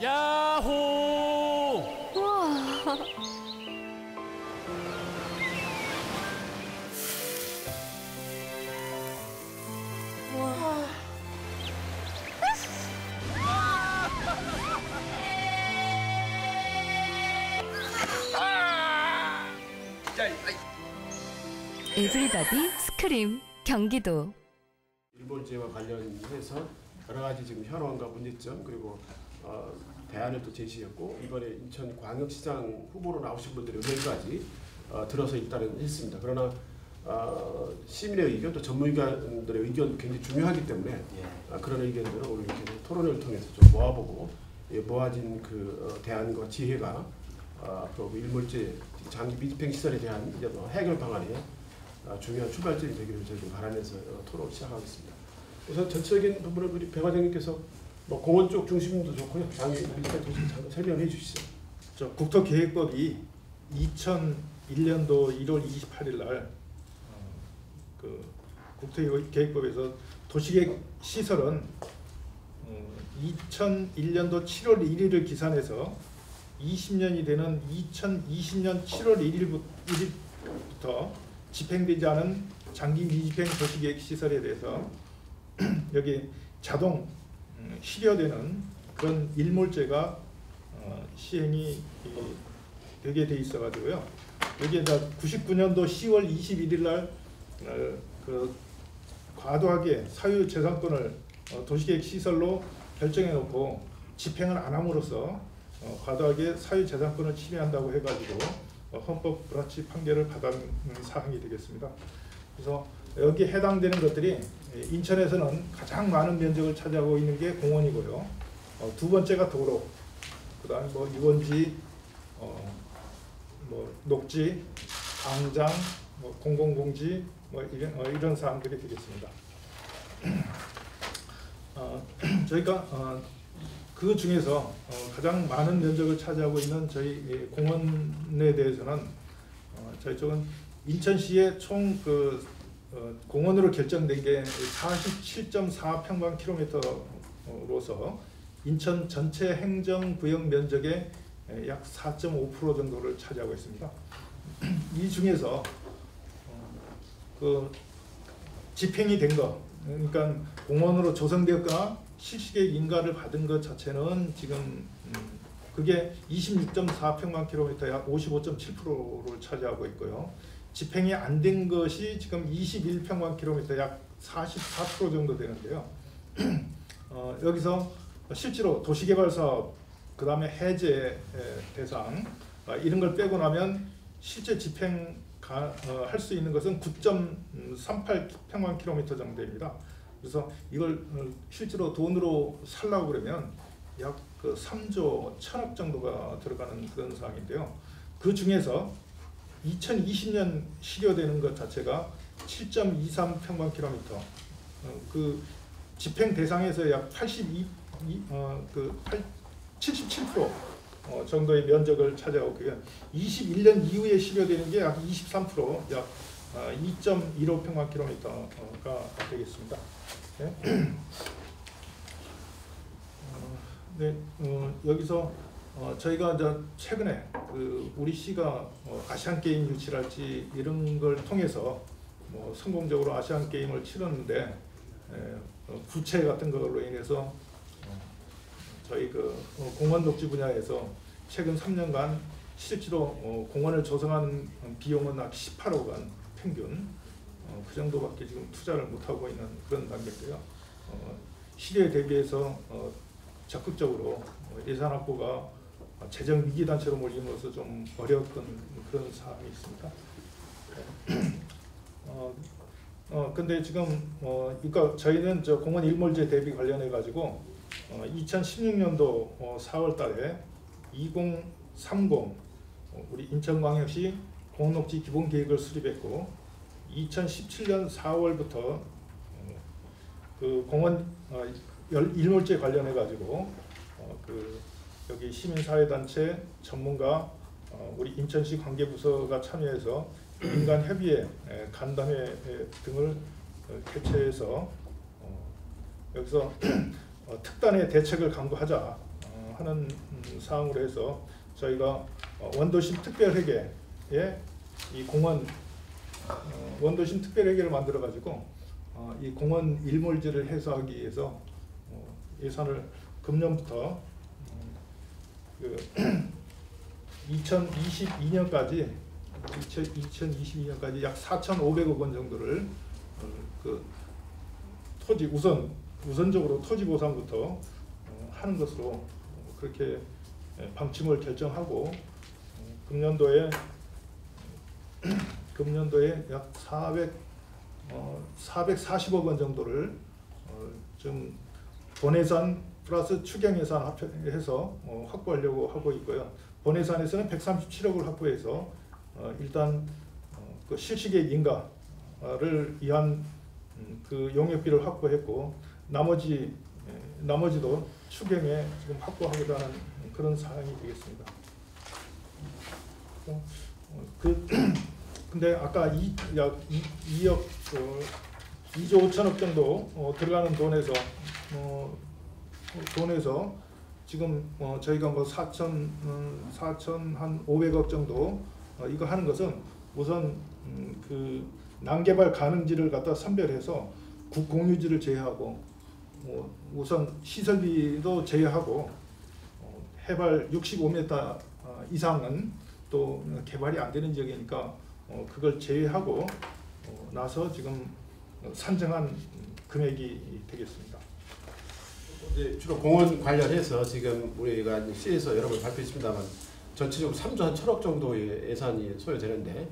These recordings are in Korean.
야호! 우와. 에브리바디 스크림 경기도. 일몰제와 관련해서 여러 가지 지금 현황과 문제점 그리고 대안을 또 제시했고 이번에 인천광역시장 후보로 나오신 분들의 의견까지 들어서 일단은 했습니다. 그러나 시민의 의견 또 전문가들의 의견도 굉장히 중요하기 때문에 그런 의견들을 오늘 이렇게 토론회를 통해서 좀 모아보고 모아진 그 대안과 지혜가 앞으로 일몰제 장기 미집행 시설에 대한 이제 해결 방안에 중요한 출발점이 되기를 저희도 바라면서 토론을 시작하겠습니다. 우선 전체적인 부분을 우리 배 과장님께서 공원 쪽 중심도 좋고요. 장기 미집행 도시 잠깐 설명해 주시죠. 국토계획법이 2001년도 1월 28일 날 그 국토계획법에서 도시계획 시설은 2001년도 7월 1일을 기산해서 20년이 되는 2020년 7월 1일부터 집행되지 않은 장기 미집행 도시계획 시설에 대해서 여기 자동 실효되는 그런 일몰제가 시행이 되게 돼 있어 가지고요. 여기에 99년도 10월 21일 날 그 과도하게 사유재산권을 도시계획 시설로 결정해 놓고 집행을 안 함으로써 과도하게 사유재산권을 침해한다고 해가지고 헌법 불합치 판결을 받은 사항이 되겠습니다. 그래서 여기에 해당되는 것들이 인천에서는 가장 많은 면적을 차지하고 있는 게 공원이고요. 두 번째가 도로, 그다음에 유원지, 녹지, 광장, 공공공지 이런 사항들이 되겠습니다. 저희가 그 중에서 가장 많은 면적을 차지하고 있는 저희 공원에 대해서는 저희 쪽은 인천시의 총 공원으로 결정된 게 47.4평방킬로미터로서 인천 전체 행정구역 면적의 약 4.5% 정도를 차지하고 있습니다. 이 중에서 집행이 된 거, 그러니까 공원으로 조성되었거나 실시계획 인가를 받은 것 자체는 지금 그게 26.4평방킬로미터 약 55.7%를 차지하고 있고요. 집행이 안 된 것이 지금 21평방킬로미터 약 44% 정도 되는데요. 여기서 실제로 도시개발사업, 그 다음에 해제 대상 이런 걸 빼고 나면 실제 집행 할 수 있는 것은 9.38평방킬로미터 정도입니다. 그래서 이걸 실제로 돈으로 살라고 그러면 약 3조 1천억 정도가 들어가는 그런 사항인데요. 그 중에서 2020년 실효되는 것 자체가 7.23평방킬로미터, 그 집행 대상에서 약 77% 정도의 면적을 차지하고 있고요. 21년 이후에 실효되는 게 약 23%, 약 2.15평방킬로미터가 되겠습니다. 네, 여기서 저희가 최근에 우리 시가 아시안 게임 유치랄지 이런 걸 통해서 성공적으로 아시안 게임을 치렀는데 부채 같은 걸로 인해서 저희 공원 녹지 분야에서 최근 3년간 실제로 공원을 조성하는 비용은 약 18억 원 평균 그 정도밖에 지금 투자를 못하고 있는 그런 단계고요. 시대에 대비해서 적극적으로 예산 확보가 재정 위기 단체로 몰림으로써 좀 어려웠던 그런 사항이 있습니다. 근데 지금 그러니까 저희는 공원 일몰제 대비 관련해 가지고 2016년도 4월 달에 2030 우리 인천광역시 공원녹지 기본계획을 수립했고 2017년 4월부터 그 공원 일몰제 관련해 가지고 여기 시민사회단체 전문가 우리 인천시 관계부서가 참여해서 민간협의회, 간담회 등을 개최해서 여기서 특단의 대책을 강구하자 하는 사항으로 해서 저희가 원도심 특별회계에 이 공원 원도심 특별회계를 만들어 가지고 이 공원 일몰지를 해소하기 위해서 예산을 금년부터 2022년까지 약 4,500억 원 정도를 그 토지 우선적으로 토지 보상부터 하는 것으로 그렇게 방침을 결정하고 금년도에 약 440억 원 정도를 좀 본예산 플러스 추경예산 합해서 확보하려고 하고 있고요. 본예산에서는 137억을 확보해서 일단 그 실시계획 인가를 위한 그 용역비를 확보했고 나머지도 추경에 지금 확보하고자 하는 그런 사항이 되겠습니다. 근데 아까 약 2억 2조 5천억 정도 들어가는 돈에서 지금 저희가 뭐 4,500억 정도 이거 하는 것은 우선 그 난개발 가능지를 갖다 선별해서 국공유지를 제외하고 우선 시설비도 제외하고 해발 65m 이상은 또 개발이 안 되는 지역이니까 그걸 제외하고 나서 지금 산정한 금액이 되겠습니다. 주로 공원 관련해서 지금 우리가 시에서 여러 번 발표했습니다만 전체적으로 3조 한 1천억 정도의 예산이 소요되는데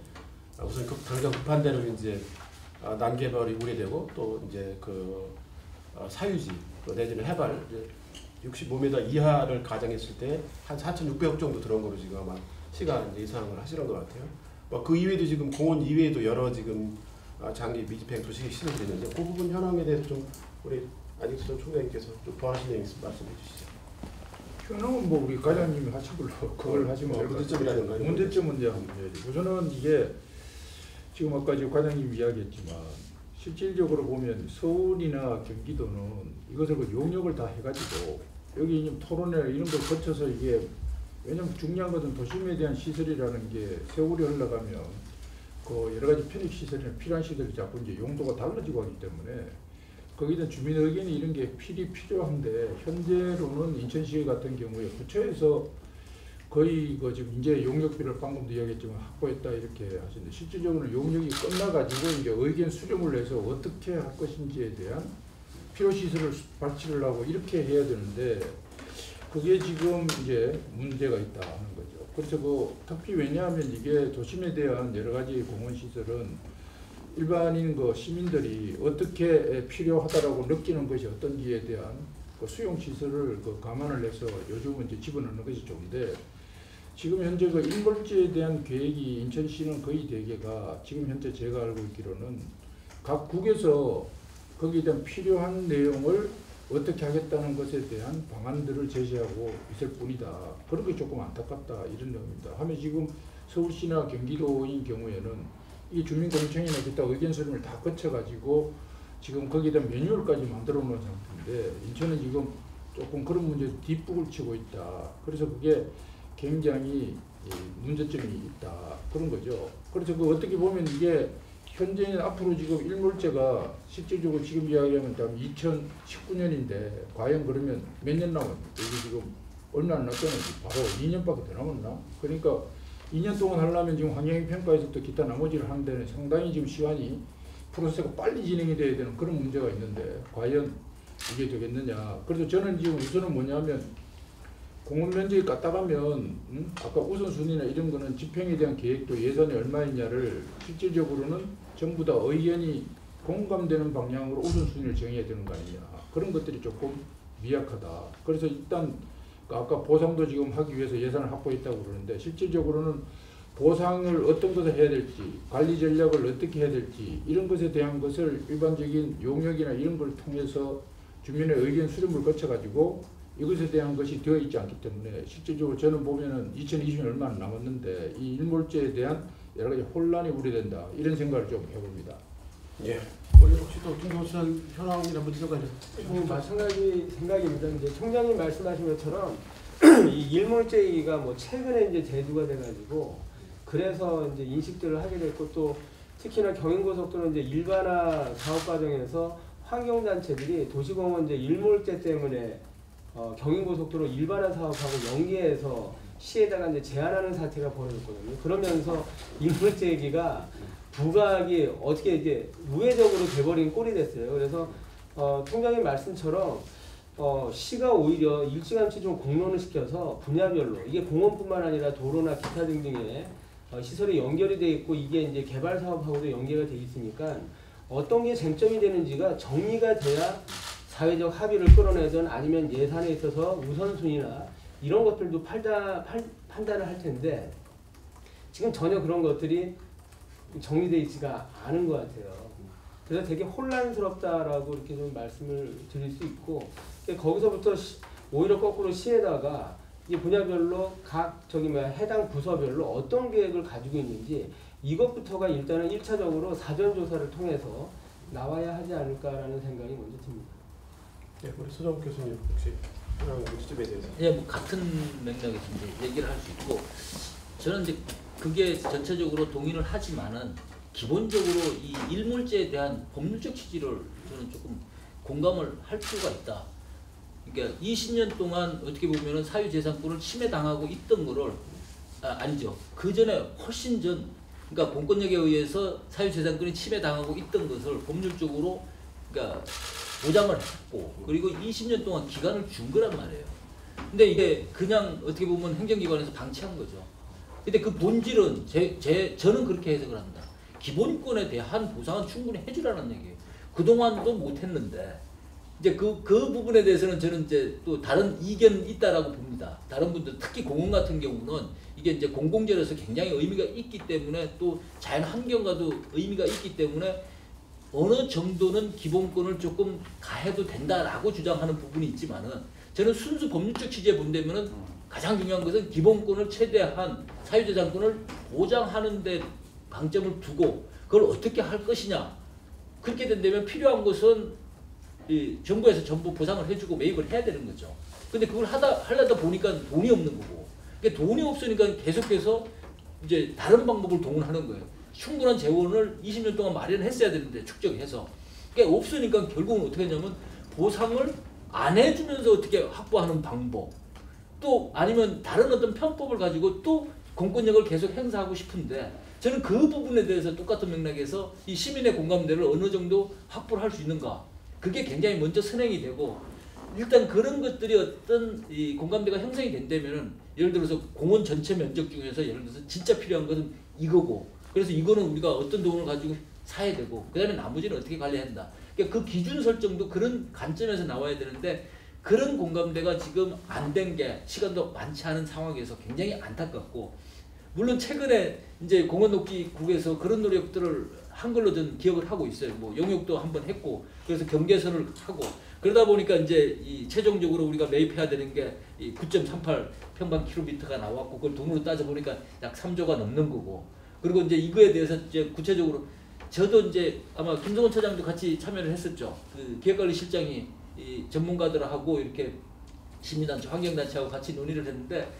우선 당장 급한 대로 이제 난개발이 우려되고 또 이제 그 사유지 내지는 해발 65m 이하를 가정했을 때 한 4,600억 정도 들어온 거로 지금 아마 시가 예상을 하시는 것 같아요. 그 이외에도 지금 공원 이외에도 여러 지금 장기 미집행 도시계획 시설이 있는데 그 부분 현황에 대해서 좀 우리 안익수 총장님께서 좀 더 하시는 얘기 있으면 말씀해 주시죠. 현황은 뭐 우리 과장님이 하신 걸로 그걸 하시면 될 것 같아요. 문제점이라든가 문제점은 이제 한번 해야지. 우선은 이게 지금 아까 지금 과장님이 이야기했지만 실질적으로 보면 서울이나 경기도는 이것을 그 용역을 다 해가지고 여기 이제 토론회 이런 걸 거쳐서 이게 왜냐면 중요한 것은 도심에 대한 시설이라는 게 세월이 흘러가면 그 여러 가지 편익 시설이나 필요한 시설이 자꾸 이제 용도가 달라지고 하기 때문에 거기에 대한 주민 의견이 이런 게 필요한데 현재로는 인천시 같은 경우에 구청에서 거의 그 지금 이제 용역비를 방금도 이야기했지만 확보했다 이렇게 하시는데 실질적으로는 용역이 끝나가지고 이제 의견 수렴을 해서 어떻게 할 것인지에 대한 필요 시설을 발치를 하고 이렇게 해야 되는데 그게 지금 이제 문제가 있다 하는 거죠. 그래서 특히 왜냐하면 이게 도심에 대한 여러 가지 공원 시설은 일반인 시민들이 어떻게 필요하다라고 느끼는 것이 어떤지에 대한 수용 시설을 감안을 해서 요즘은 이제 집어넣는 것이 좋은데 지금 현재 일몰지에 대한 계획이 인천시는 거의 대개가 지금 현재 제가 알고 있기로는 각 국에서 거기에 대한 필요한 내용을 어떻게 하겠다는 것에 대한 방안들을 제시하고 있을 뿐이다. 그런 게 조금 안타깝다 이런 내용입니다. 하면 지금 서울시나 경기도인 경우에는 이 주민공청이나 기타 의견 수렴을 다 거쳐가지고 지금 거기에 대한 매뉴얼까지 만들어 놓은 상태인데 인천은 지금 조금 그런 문제에 뒷북을 치고 있다. 그래서 그게 굉장히 문제점이 있다. 그런 거죠. 그래서 어떻게 보면 이게 현재는 앞으로 지금 일몰제가 실질적으로 지금 이야기하면 2019년인데 과연 그러면 몇 년 남았나? 이게 지금 얼마 안 남았잖아요. 바로 2년밖에 더 남았나? 그러니까 2년 동안 하려면 지금 환경평가에서부터 기타 나머지를 하는 데는 상당히 지금 시간이 프로세스가 빨리 진행이 돼야 되는 그런 문제가 있는데 과연 이게 되겠느냐. 그래서 저는 지금 우선은 뭐냐면 공원 면적이 까딱하면 아까 우선순위나 이런 거는 집행에 대한 계획도 예산이 얼마이냐를 실질적으로는 전부 다 의견이 공감되는 방향으로 우선순위를 정해야 되는 거 아니냐. 그런 것들이 조금 미약하다. 그래서 일단 아까 보상도 지금 하기 위해서 예산을 확보했다고 그러는데 실질적으로는 보상을 어떤 것을 해야 될지 관리 전략을 어떻게 해야 될지 이런 것에 대한 것을 일반적인 용역이나 이런 걸 통해서 주민의 의견 수렴을 거쳐가지고 이것에 대한 것이 되어 있지 않기 때문에 실질적으로 저는 보면은 2020년 얼마 안 남았는데 이 일몰제에 대한 여러 가지 혼란이 우려된다 이런 생각을 좀 해봅니다. 예. 혹시 또 김경수 현황이나 문제점 관련? 마찬가지 생각입니다. 이제 총장님 말씀하신 것처럼 이 일몰제기가 뭐 최근에 이제 제도가 돼가지고 그래서 이제 인식들을 하게 됐고 또 특히나 경인고속도로 이제 일반화 사업 과정에서 환경단체들이 도시공원 이제 일몰제 때문에 경인고속도로 일반화 사업하고 연계해서 시에다가 이제 제한하는 사태가 벌어졌거든요. 그러면서 일몰제기가 부각이 어떻게 이제 우회적으로 돼버린 꼴이 됐어요. 그래서 통장님 말씀처럼 시가 오히려 일찌감치 좀 공론을 시켜서 분야별로 이게 공원뿐만 아니라 도로나 기타 등등의 시설이 연결이 돼 있고 이게 이제 개발 사업하고도 연계가 돼 있으니까 어떤 게 쟁점이 되는지가 정리가 돼야 사회적 합의를 끌어내든 아니면 예산에 있어서 우선순위나 이런 것들도 판단을 할 텐데 지금 전혀 그런 것들이 정리되어 있지가 않은 것 같아요. 그래서 되게 혼란스럽다라고 이렇게 좀 말씀을 드릴 수 있고 거기서부터 오히려 거꾸로 시에다가 이 분야별로 각 해당 부서별로 어떤 계획을 가지고 있는지 이것부터가 일단은 1차적으로 사전조사를 통해서 나와야 하지 않을까라는 생각이 먼저 듭니다. 네, 우리 소정 교수님 혹시 이 지점에 대해서. 예, 뭐 같은 맥락에서 이제 얘기를 할 수 있고 저는 이제 그게 전체적으로 동의를 하지만은 기본적으로 이 일몰제에 대한 법률적 취지를 저는 조금 공감을 할 필요가 있다. 그러니까 20년 동안 어떻게 보면은 사유재산권을 침해당하고 있던 거를 아니죠. 그 전에 훨씬 전 그러니까 공권력에 의해서 사유재산권이 침해당하고 있던 것을 법률적으로 그러니까 보장을 했고 그리고 20년 동안 기간을 준 거란 말이에요. 근데 이게 그냥 어떻게 보면 행정기관에서 방치한 거죠. 근데 그 본질은 저는 그렇게 해석을 합니다. 기본권에 대한 보상은 충분히 해주라는 얘기예요. 그동안도 못했는데 이제 그 부분에 대해서는 저는 이제 또 다른 이견이 있다라고 봅니다. 다른 분들 특히 공원 같은 경우는 이게 이제 공공재로서 굉장히 의미가 있기 때문에 또 자연 환경과도 의미가 있기 때문에 어느 정도는 기본권을 조금 가해도 된다라고 주장하는 부분이 있지만은 저는 순수 법률적 취지에 본다면은 가장 중요한 것은 기본권을 최대한 사유재산권을 보장하는 데 방점을 두고 그걸 어떻게 할 것이냐. 그렇게 된다면 필요한 것은 이 정부에서 전부 보상을 해주고 매입을 해야 되는 거죠. 근데 그걸 하려다 보니까 돈이 없는 거고. 그러니까 돈이 없으니까 계속해서 이제 다른 방법을 동원하는 거예요. 충분한 재원을 20년 동안 마련했어야 되는데 축적해서. 그러니까 없으니까 결국은 어떻게 하냐면 보상을 안 해주면서 어떻게 확보하는 방법. 또 아니면 다른 어떤 편법을 가지고 또 공권력을 계속 행사하고 싶은데 저는 그 부분에 대해서 똑같은 맥락에서 이 시민의 공감대를 어느 정도 확보를 할 수 있는가. 그게 굉장히 먼저 선행이 되고 일단 그런 것들이 어떤 이 공감대가 형성이 된다면은 예를 들어서 공원 전체 면적 중에서 예를 들어서 진짜 필요한 것은 이거고 그래서 이거는 우리가 어떤 돈을 가지고 사야 되고 그 다음에 나머지는 어떻게 관리한다. 그러니까 그 기준 설정도 그런 관점에서 나와야 되는데 그런 공감대가 지금 안 된 게 시간도 많지 않은 상황에서 굉장히 안타깝고 물론 최근에 이제 공원녹지국에서 그런 노력들을 한 걸로 저는 기억을 하고 있어요. 뭐 용역도 한번 했고 그래서 경계선을 하고 그러다 보니까 이제 이 최종적으로 우리가 매입해야 되는 게 이 9.38 평방킬로미터가 나왔고 그걸 돈으로 따져 보니까 약 3조가 넘는 거고 그리고 이제 이거에 대해서 이제 구체적으로 저도 이제 아마 김성원 차장도 같이 참여를 했었죠. 그 기획관리실장이 이 전문가들하고 이렇게 시민단체, 환경단체하고 같이 논의를 했는데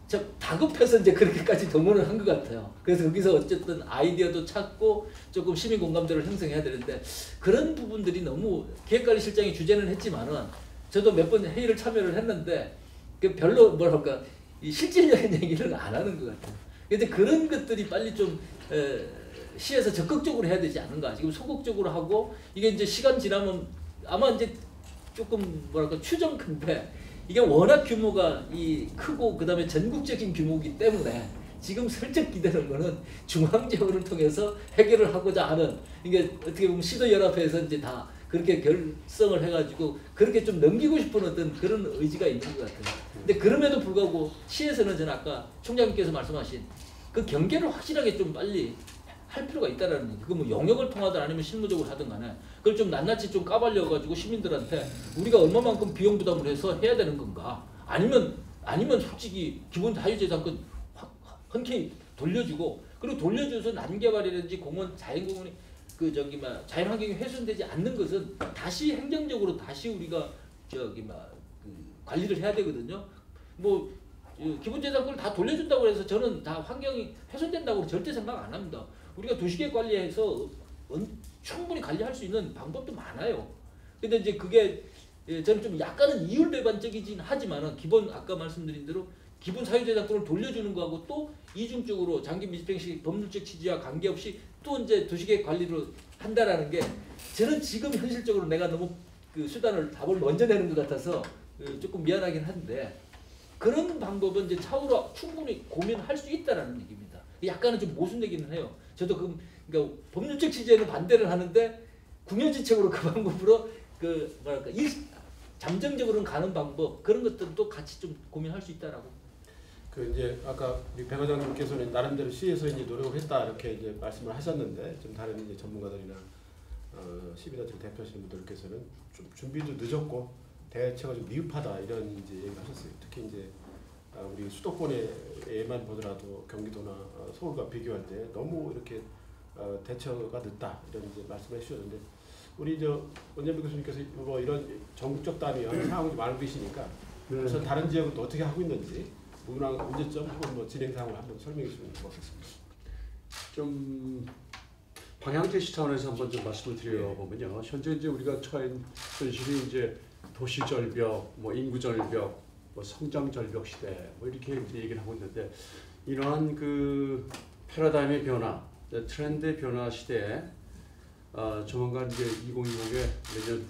저 다급해서 이제 그렇게까지 동원을 한 것 같아요. 그래서 거기서 어쨌든 아이디어도 찾고 조금 시민 공감대를 형성해야 되는데 그런 부분들이 너무 기획관리실장이 주재는 했지만은 저도 몇 번 회의를 참여를 했는데 별로 뭐랄까 이 실질적인 얘기를 안 하는 것 같아요. 근데 그런 것들이 빨리 좀 시에서 적극적으로 해야 되지 않은가. 지금 소극적으로 하고 이게 이제 시간 지나면 아마 이제 조금 뭐랄까 추정컨대 이게 워낙 규모가 이 크고 그다음에 전국적인 규모이기 때문에 지금 슬쩍 기대는 거는 중앙재원을 통해서 해결을 하고자 하는 이게 어떻게 보면 시도연합회에서 이제 다 그렇게 결성을 해가지고 그렇게 좀 넘기고 싶은 어떤 그런 의지가 있는 것 같아요. 근데 그럼에도 불구하고 시에서는 저는 아까 총장님께서 말씀하신 그 경계를 확실하게 좀 빨리 할 필요가 있다라는 얘기. 그거 뭐 영역을 통하든 아니면 실무적으로 하든 간에 그걸 좀 낱낱이 좀 까발려가지고 시민들한테 우리가 얼마만큼 비용 부담을 해서 해야 되는 건가. 아니면 솔직히 기본 자유재산권 흔쾌히 돌려주고 그리고 돌려줘서 난개발이라든지 공원 자연공원이 자연환경이 훼손되지 않는 것은 다시 행정적으로 다시 우리가 관리를 해야 되거든요. 뭐 기본재산권을 다 돌려준다고 해서 저는 다 환경이 훼손된다고 절대 생각 안 합니다. 우리가 도시계획 관리해서 충분히 관리할 수 있는 방법도 많아요. 근데 이제 그게 저는 좀 약간은 이율배반적이긴 하지만은 기본 아까 말씀드린 대로 기본 사유재산권을 돌려주는 거하고 또 이중적으로 장기 밀집행식 법률적 취지와 관계없이 또 이제 도시계획 관리를 한다라는 게 저는 지금 현실적으로 내가 너무 그 수단을 답을 먼저 내는 것 같아서 조금 미안하긴 한데 그런 방법은 이제 차후로 충분히 고민할 수 있다라는 얘기입니다. 약간은 좀 모순되기는 해요. 저도 그러니까 법률적 취지에는 반대를 하는데 국면지책으로 그 방법으로 그 뭐랄까 잠정적으로는 가는 방법 그런 것들도 같이 좀 고민할 수 있다라고. 그 이제 아까 우리 배 과장님께서는 나름대로 시에서 이제 노력을 했다 이렇게 이제 말씀을 하셨는데 좀 다른 이제 전문가들이나 시민단체 대표하시는 분들께서는 좀 준비도 늦었고 대처가 좀 미흡하다 이런 이제 얘기를 하셨어요. 특히 이제 우리 수도권에만 보더라도 경기도나 서울과 비교할 때 너무 이렇게 대처가 늦다 이런 이제 말씀을 해주셨는데 우리 원장님 교수님께서 뭐 이런 전국적 단위와 상황을 좀 알고 계시니까 그래서 다른 지역은 또 어떻게 하고 있는지 문제점 혹은 뭐 진행 상황을 한번 설명해 주시면 고맙겠습니다. 좀 방향 제시 차원에서 한번 좀 말씀을 드려보면요. 현재 이제 우리가 처한 현실이 이제 도시 절벽, 뭐 인구 절벽, 뭐 성장 절벽 시대, 뭐 이렇게 이제 얘기를 하고 있는데 이러한 그 패러다임의 변화, 트렌드의 변화 시대에 조만간 이제 2020에 내년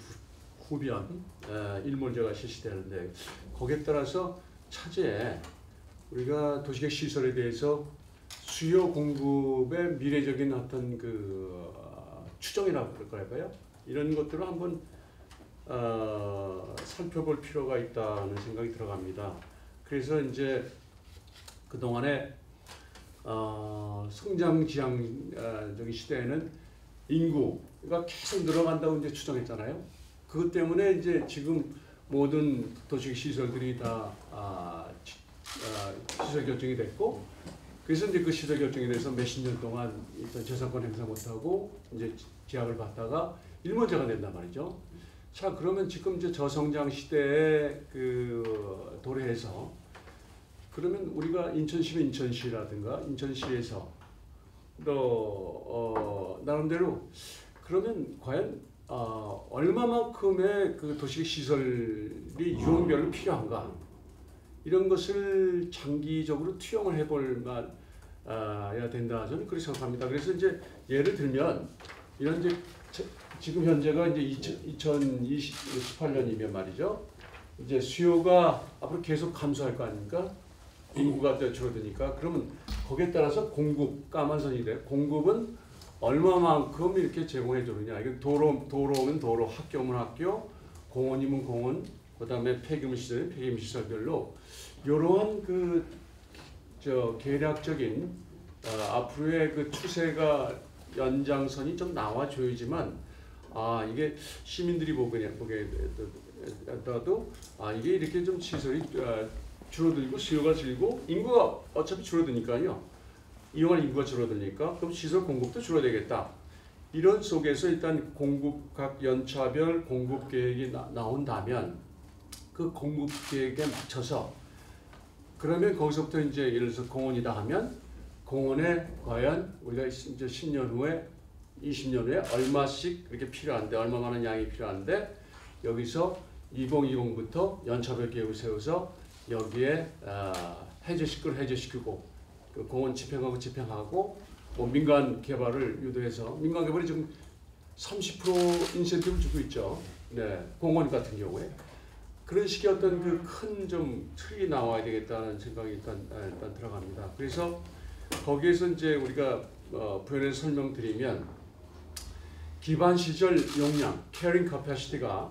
후변 일몰제가 실시되는데 거기에 따라서 차제에 우리가 도시계획 시설에 대해서 수요 공급의 미래적인 어떤 그 추정이라고 그럴까요? 이런 것들을 한번 살펴볼 필요가 있다는 생각이 들어갑니다. 그래서 이제 그 동안에 성장지향적인 시대에는 인구가 계속 늘어간다고 이제 추정했잖아요. 그것 때문에 이제 지금 모든 도시계획 시설들이 다 시설 결정이 됐고, 그래서 이제 그 시설 결정에 대해서 몇십 년 동안 일단 재산권 행사 못하고 이제 제약을 받다가 일몰제가 된단 말이죠. 자, 그러면 지금 이제 저성장 시대에 그 도래해서 그러면 우리가 인천시면 인천시라든가 인천시에서 또 나름대로 그러면 과연 얼마만큼의 그 도시계획 시설이 유형별로 필요한가 이런 것을 장기적으로 투영을 해볼 만야 된다 저는 그렇게 생각합니다. 그래서 이제 예를 들면 이런 이제 지금 현재가 이제 2028년이면 말이죠. 이제 수요가 앞으로 계속 감소할 거 아닙니까? 인구가 줄어드니까 그러면 거기에 따라서 공급 까만선이 돼. 공급은 얼마만큼 이렇게 제공해 주느냐. 이게 도로면 도로, 학교면 학교, 공원이면 공원, 그다음에 폐기물 시설은 폐기물 시설별로 이러한 그 계략적인 앞으로의 그 추세가 연장선이 좀 나와줘야지만 이게 시민들이 보게라도 이게 이렇게 좀 시설이 줄어들고 수요가 줄고 인구가 어차피 줄어드니까요. 이용할 인구가 줄어드니까 그럼 시설 공급도 줄어들겠다. 이런 속에서 일단 각 연차별 공급 계획이 나온다면 그 공급 계획에 맞춰서 그러면 거기서부터 이제 예를 들어서 공원이다 하면 공원에 과연 우리가 이제 10년 후에 20년 후에 얼마씩 이렇게 필요한데 얼마만한 양이 필요한데 여기서 2020부터 연차별 계획을 세워서 여기에 해제시키고 그 공원 집행하고 뭐 민간 개발을 유도해서 민간 개발이 지금 30% 인센티브를 주고 있죠. 네, 공원 같은 경우에 그런 식의 어떤 그 큰 좀 틀이 나와야 되겠다는 생각이 일단 들어갑니다. 그래서 거기에서 이제 우리가 부연해서 설명드리면 기반 시설 용량, carrying capacity가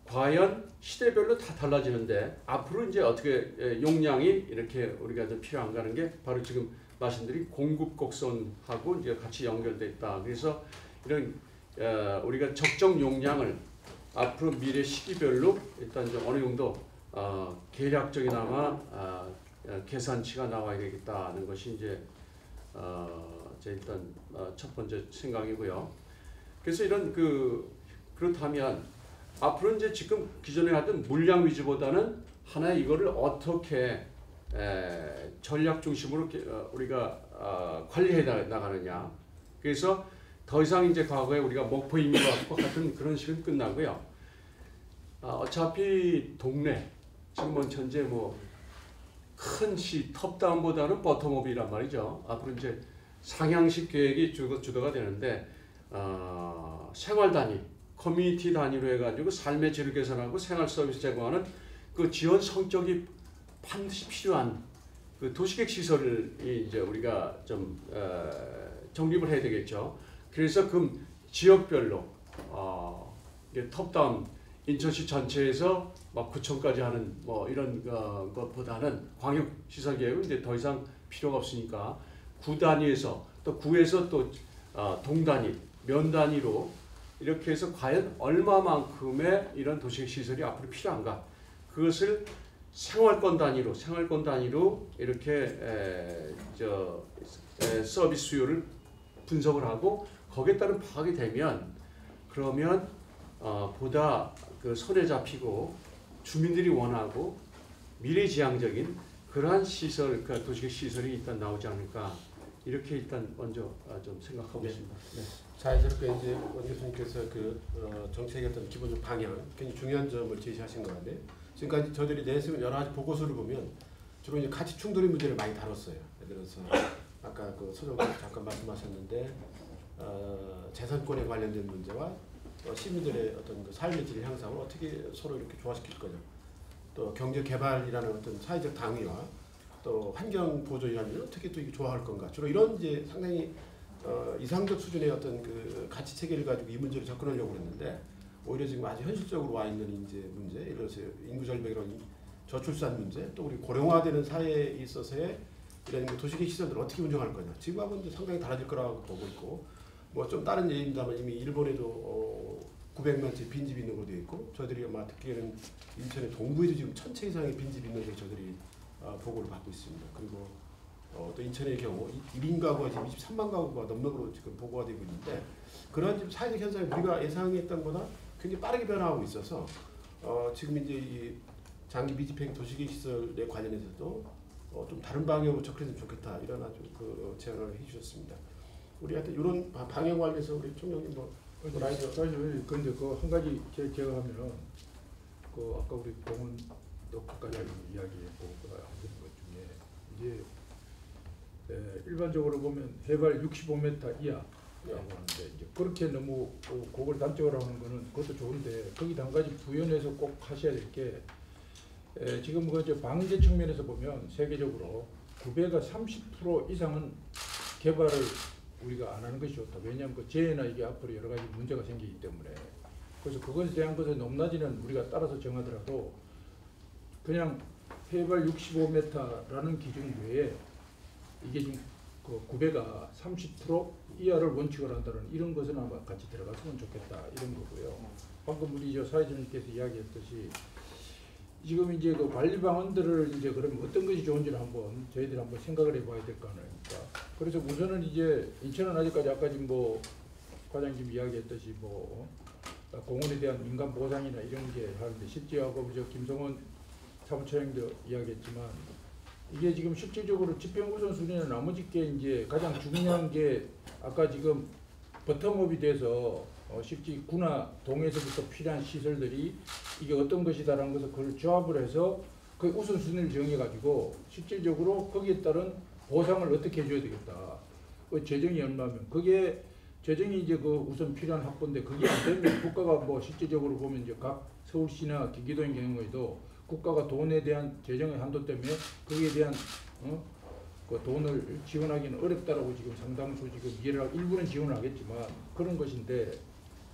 과연 시대별로 다 달라지는데 앞으로 이제 어떻게 용량이 이렇게 우리가 좀 필요한가 하는 게 바로 지금 말씀드린 공급 곡선하고 이제 같이 연결돼 있다. 그래서 이런 우리가 적정 용량을 앞으로 미래 시기별로 일단 좀 어느 정도 계략적이나마 계산치가 나와야 되겠다는 것이 이제 제 일단 첫 번째 생각이고요. 그래서 이런 그렇다면 앞으로 이제 지금 기존에 하던 물량 위주보다는 하나의 이거를 어떻게 전략 중심으로 우리가 관리해 나가느냐. 그래서 더 이상 이제 과거에 우리가 목포 임과 같은 그런 식은 끝나고요. 어차피 동네 지금은 현재 뭐 큰 시 톱다운보다는 버텀업이란 말이죠. 앞으로 이제 상향식 계획이 주도가 되는데 생활 단위, 커뮤니티 단위로 해가지고 삶의 질을 개선하고 생활 서비스 제공하는 그 지원 성격이 반드시 필요한 그 도시계획 시설을 이제 우리가 좀 정립을 해야 되겠죠. 그래서 그 지역별로 톱다운 인천시 전체에서 막 구청까지 하는 뭐 이런 것보다는 광역 시설 계획은 이제 더 이상 필요가 없으니까 구 단위에서 또 구에서 또 동 단위, 면 단위로 이렇게 해서 과연 얼마만큼의 이런 도시계획 시설이 앞으로 필요한가 그것을 생활권 단위로 이렇게 서비스 수요를 분석을 하고 거기에 따른 파악이 되면 그러면 보다 그 손에 잡히고 주민들이 원하고 미래지향적인 그러한 시설, 그러니까 도시계획 시설이 일단 나오지 않을까 이렇게 일단 먼저 좀 생각하고 있습니다. 네. 자연스럽게 이제 원 교수님께서 그 정책의 어떤 기본적 방향, 굉장히 중요한 점을 제시하신 것 같네요. 지금까지 저들이 내세운 여러 가지 보고서를 보면 주로 이제 가치 충돌의 문제를 많이 다뤘어요. 예를 들어서 아까 그 서정님 잠깐 말씀하셨는데 재산권에 관련된 문제와 시민들의 어떤 그 삶의 질 향상을 어떻게 서로 이렇게 조화시킬 거냐. 또 경제 개발이라는 어떤 사회적 당위와 또 환경 보존이라는 걸 어떻게 또 이게 조화할 건가. 주로 이런 이제 상당히 이상적 수준의 어떤 그 가치 체계를 가지고 이 문제를 접근하려고 했는데 오히려 지금 아주 현실적으로 와 있는 이제 문제, 예를 들어서 인구 절벽이라는 저출산 문제, 또 우리 고령화되는 사회에 있어서의 이런 도시계획 시설들을 어떻게 운영할 거냐. 지금하고는 이제 상당히 달라질 거라고 보고 있고, 뭐 좀 다른 예입니다만 이미 일본에도 900만 채 빈집이 있는 곳도 있고, 저희들이 아마 듣기에는 인천의 동부에도 지금 1000채 이상의 빈집이 있는 걸 저희들이 보고를 받고 있습니다. 그리고 또 인천의 경우 1인 가구가 지금 23만 가구가 넘는 지금 보고가 되고 있는데, 그런 지금 사회적 현상이 우리가 예상했던 것보다 굉장히 빠르게 변화하고 있어서 지금 이제 이 장기 미집행 도시계획 시설에 관련해서도 좀 다른 방향으로 접근했으면 좋겠다, 이런 아주 그 제안을 해주셨습니다. 우리 하여튼 이런 방향 관련해서 우리 총장님 사실 그런데 그 한 가지 제가 하면은 그 아까 우리 공원 녹화까지 이야기했고 하는 것 중에 이제 일반적으로 보면 해발 65m 이하라고 하는데, 이제 그렇게 너무 그걸 단적으로 하는 거는 그것도 좋은데, 거기다 한 가지 부연해서 꼭 하셔야 될 게, 지금 그 이제 방제 측면에서 보면 세계적으로 구배가 30% 이상은 개발을 우리가 안 하는 것이 좋다. 왜냐하면 그 재해나 이게 앞으로 여러 가지 문제가 생기기 때문에. 그래서 그것에 대한 것의 높낮이는 우리가 따라서 정하더라도 그냥 해발 65m라는 기준 외에 이게 지금 그 구배가 30% 이하를 원칙으로 한다는 이런 것은 아마 같이 들어갔으면 좋겠다, 이런 거고요. 방금 우리 사회자님께서 이야기했듯이 지금 이제 그 관리 방안들을 이제 그러면 어떤 것이 좋은지를 한번 저희들이 한번 생각을 해봐야 될 거 아닙니까? 그래서 우선은 이제 인천은 아직까지 아까 지금 뭐 과장님 이야기했듯이 뭐 공원에 대한 민간 보상이나 이런 게 하는데, 실제하고 저 김성원 사무처장도 이야기했지만 이게 지금 실질적으로 집행 우선순위는 나머지 게 이제 가장 중요한 게 아까 지금 버텀업이 돼서 실제 구나 동에서부터 필요한 시설들이 이게 어떤 것이다라는 것을 그걸 조합을 해서 그 우선순위를 정해가지고 실질적으로 거기에 따른 보상을 어떻게 해줘야 되겠다. 그 재정이 얼마면 그게 재정이 이제 그 우선 필요한 확보인데, 그게 안 되면 국가가 뭐 실질적으로 보면 이제 각 서울시나 경기도의 경우에도 국가가 돈에 대한 재정의 한도 때문에 거기에 대한 그 돈을 지원하기는 어렵다라고 지금 상당수 지금 이해를 하고 일부는 지원을 하겠지만 그런 것인데,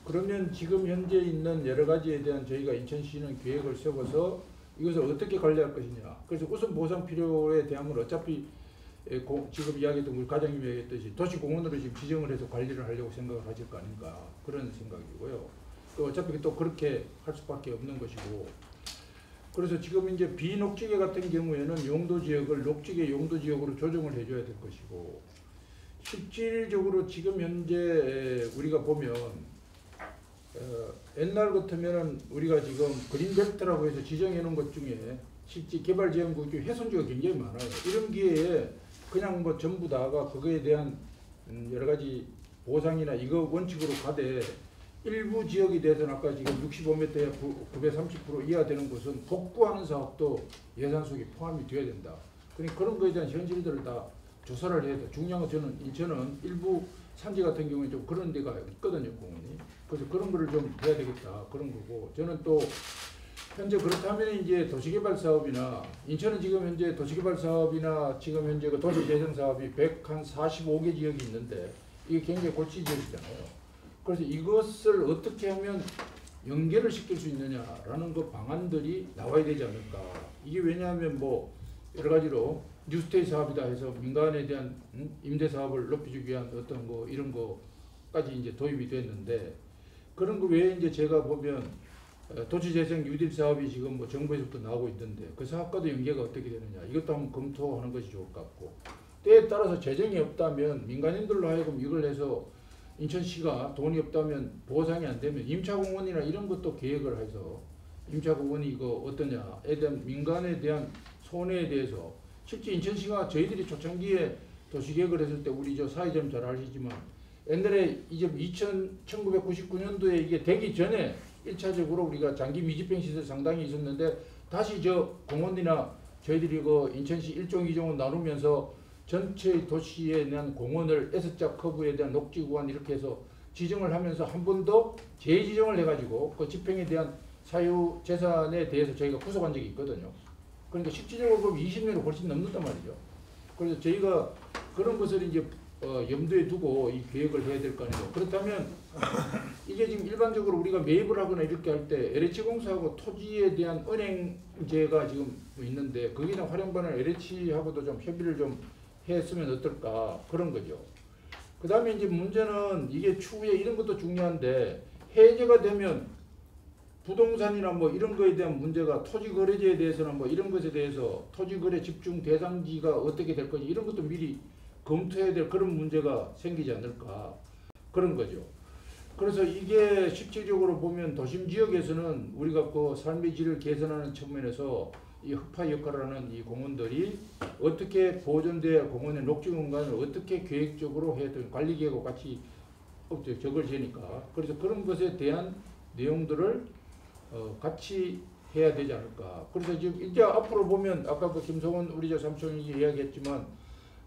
그러면 지금 현재 있는 여러 가지에 대한 저희가 인천시는 계획을 세워서 이것을 어떻게 관리할 것이냐. 그래서 우선 보상 필요에 대한 건 어차피 지금 이야기했던 우리 과장님이 얘기했듯이 도시공원으로 지금 지정을 해서 관리를 하려고 생각을 하실 거 아닌가, 그런 생각이고요. 또 어차피 또 그렇게 할 수밖에 없는 것이고, 그래서 지금 이제 비녹지계 같은 경우에는 용도지역을 녹지계 용도지역으로 조정을 해줘야 될 것이고, 실질적으로 지금 현재 우리가 보면 옛날 같으면은 우리가 지금 그린벨트라고 해서 지정해 놓은 것 중에 실제 개발지원국 중 훼손지가 굉장히 많아요. 이런 기회에 그냥 뭐 전부 다가 그거에 대한 여러 가지 보상이나 이거 원칙으로 가되 일부 지역에 대해서는 아까 지금 65m에 930% 이하 되는 곳은 복구하는 사업도 예산 속에 포함이 되어야 된다. 그러니까 그런 거에 대한 현실들을 다 조사를 해야 돼. 중요한 건 저는 인천은 일부 산지 같은 경우에 좀 그런 데가 있거든요, 공원이. 그래서 그런 거를 좀 해야 되겠다. 그런 거고. 저는 또 현재 그렇다면 이제 도시개발 사업이나 인천은 지금 현재 도시개발 사업이나 지금 현재 그 도시재생 사업이 145개 지역이 있는데 이게 굉장히 골치 지역이잖아요. 그래서 이것을 어떻게 하면 연계를 시킬 수 있느냐라는 그 방안들이 나와야 되지 않을까. 이게 왜냐하면 뭐 여러 가지로 뉴스테이 사업이다 해서 민간에 대한 임대 사업을 높여주기 위한 어떤 거 이런 거까지 이제 도입이 됐는데 그런 거 외에 이제 제가 보면 도시재생 뉴딜 사업이 지금 뭐 정부에서부터 나오고 있던데 그 사업과도 연계가 어떻게 되느냐 이것도 한번 검토하는 것이 좋을 것 같고 때에 따라서 재정이 없다면 민간인들로 하여금 이걸 해서 인천시가 돈이 없다면 보상이 안 되면 임차공원이나 이런 것도 계획을 해서 임차공원이 이거 어떠냐에 대한 민간에 대한 손해에 대해서 실제 인천시가 저희들이 초창기에 도시계획을 했을 때 우리 저 사회자님 잘 아시지만 옛날에 이제 1999년도에 이게 되기 전에 1차적으로 우리가 장기 미집행 시설 상당히 있었는데 다시 저 공원이나 저희들이 그 인천시 1종 2종을 나누면서 전체 도시에 대한 공원을 S자 커브에 대한 녹지 구간 이렇게 해서 지정을 하면서 한 번 더 재지정을 해가지고 그 집행에 대한 사유 재산에 대해서 저희가 구속한 적이 있거든요. 그러니까 실질적으로 보면 20년이 훨씬 넘는단 말이죠. 그래서 저희가 그런 것을 이제 염두에 두고 이 계획을 해야 될 거 아니에요. 그렇다면 이게 지금 일반적으로 우리가 매입을 하거나 이렇게 할 때 LH공사하고 토지에 대한 은행제가 지금 있는데 거기에 대한 활용반을 LH하고도 좀 협의를 좀 했으면 어떨까 그런 거죠. 그 다음에 이제 문제는 이게 추후에 이런 것도 중요한데 해제가 되면 부동산이나 뭐 이런 거에 대한 문제가 토지거래제에 대해서는 뭐 이런 것에 대해서 토지거래 집중 대상지가 어떻게 될 건지 이런 것도 미리 검토해야 될 그런 문제가 생기지 않을까 그런 거죠. 그래서 이게 실질적으로 보면 도심 지역에서는 우리가 그 삶의 질을 개선하는 측면에서 이 흡파 역할을 하는 이 공원들이 어떻게 보존돼야 공원의 녹지 공간을 어떻게 계획적으로 해야 되는 관리 계획과 같이 적을지니까 그래서 그런 것에 대한 내용들을 같이 해야 되지 않을까. 그래서 지금 이제 앞으로 보면 아까 그 김성원 우리 저 삼촌이 이야기했지만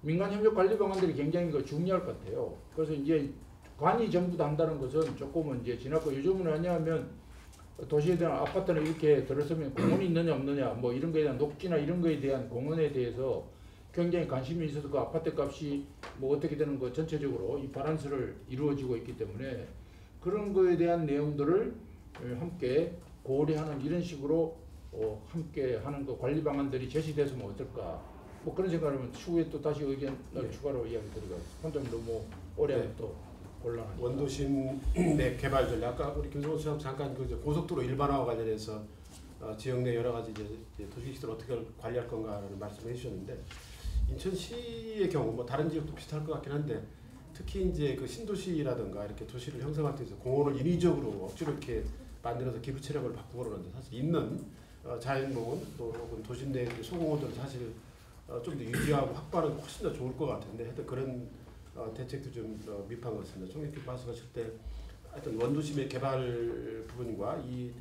민간 협력 관리 방안들이 굉장히 중요할 것 같아요. 그래서 이제 관이 전부 다 한다는 것은 조금은 이제 지났고 요즘은 왜냐하면 도시에 대한 아파트는 이렇게 들어서면 공원이 있느냐 없느냐 뭐 이런 거에 대한 녹지나 이런 거에 대한 공원에 대해서 굉장히 관심이 있어서 그 아파트 값이 뭐 어떻게 되는 거 전체적으로 이 바란스를 이루어지고 있기 때문에 그런 거에 대한 내용들을 함께 고려하는 이런 식으로 함께 하는 거 관리 방안들이 제시됐으면 어떨까 뭐 그런 생각을 하면 추후에 또 다시 의견을 추가로 이야기 드리고 혼자 너무 오래 하면 또 곤란하니까. 원도심 내 개발 전략 아까 우리 김성원 수장 잠깐 그 고속도로 일반화와 관련해서 지역 내 여러 가지 이제 도시기시설을 어떻게 관리할 건가라는 말씀을 해주셨는데 인천시의 경우 뭐 다른 지역도 비슷할 것 같긴 한데 특히 이제 그 신도시라든가 이렇게 도시를 형성하기 위해서 공원을 인위적으로 억지로 이렇게 만들어서 기부 체력을 바꾸고 그러는데 사실 있는 자연공원 또 혹은 도심 내 소공원들은 사실 좀 더 유지하고 확보하는 훨씬 더 좋을 것 같은데 하여튼 그런 대책도 좀 미흡한 것 같습니다. 총리님 말씀하실 때 하여튼 원도심의 개발 부분과 이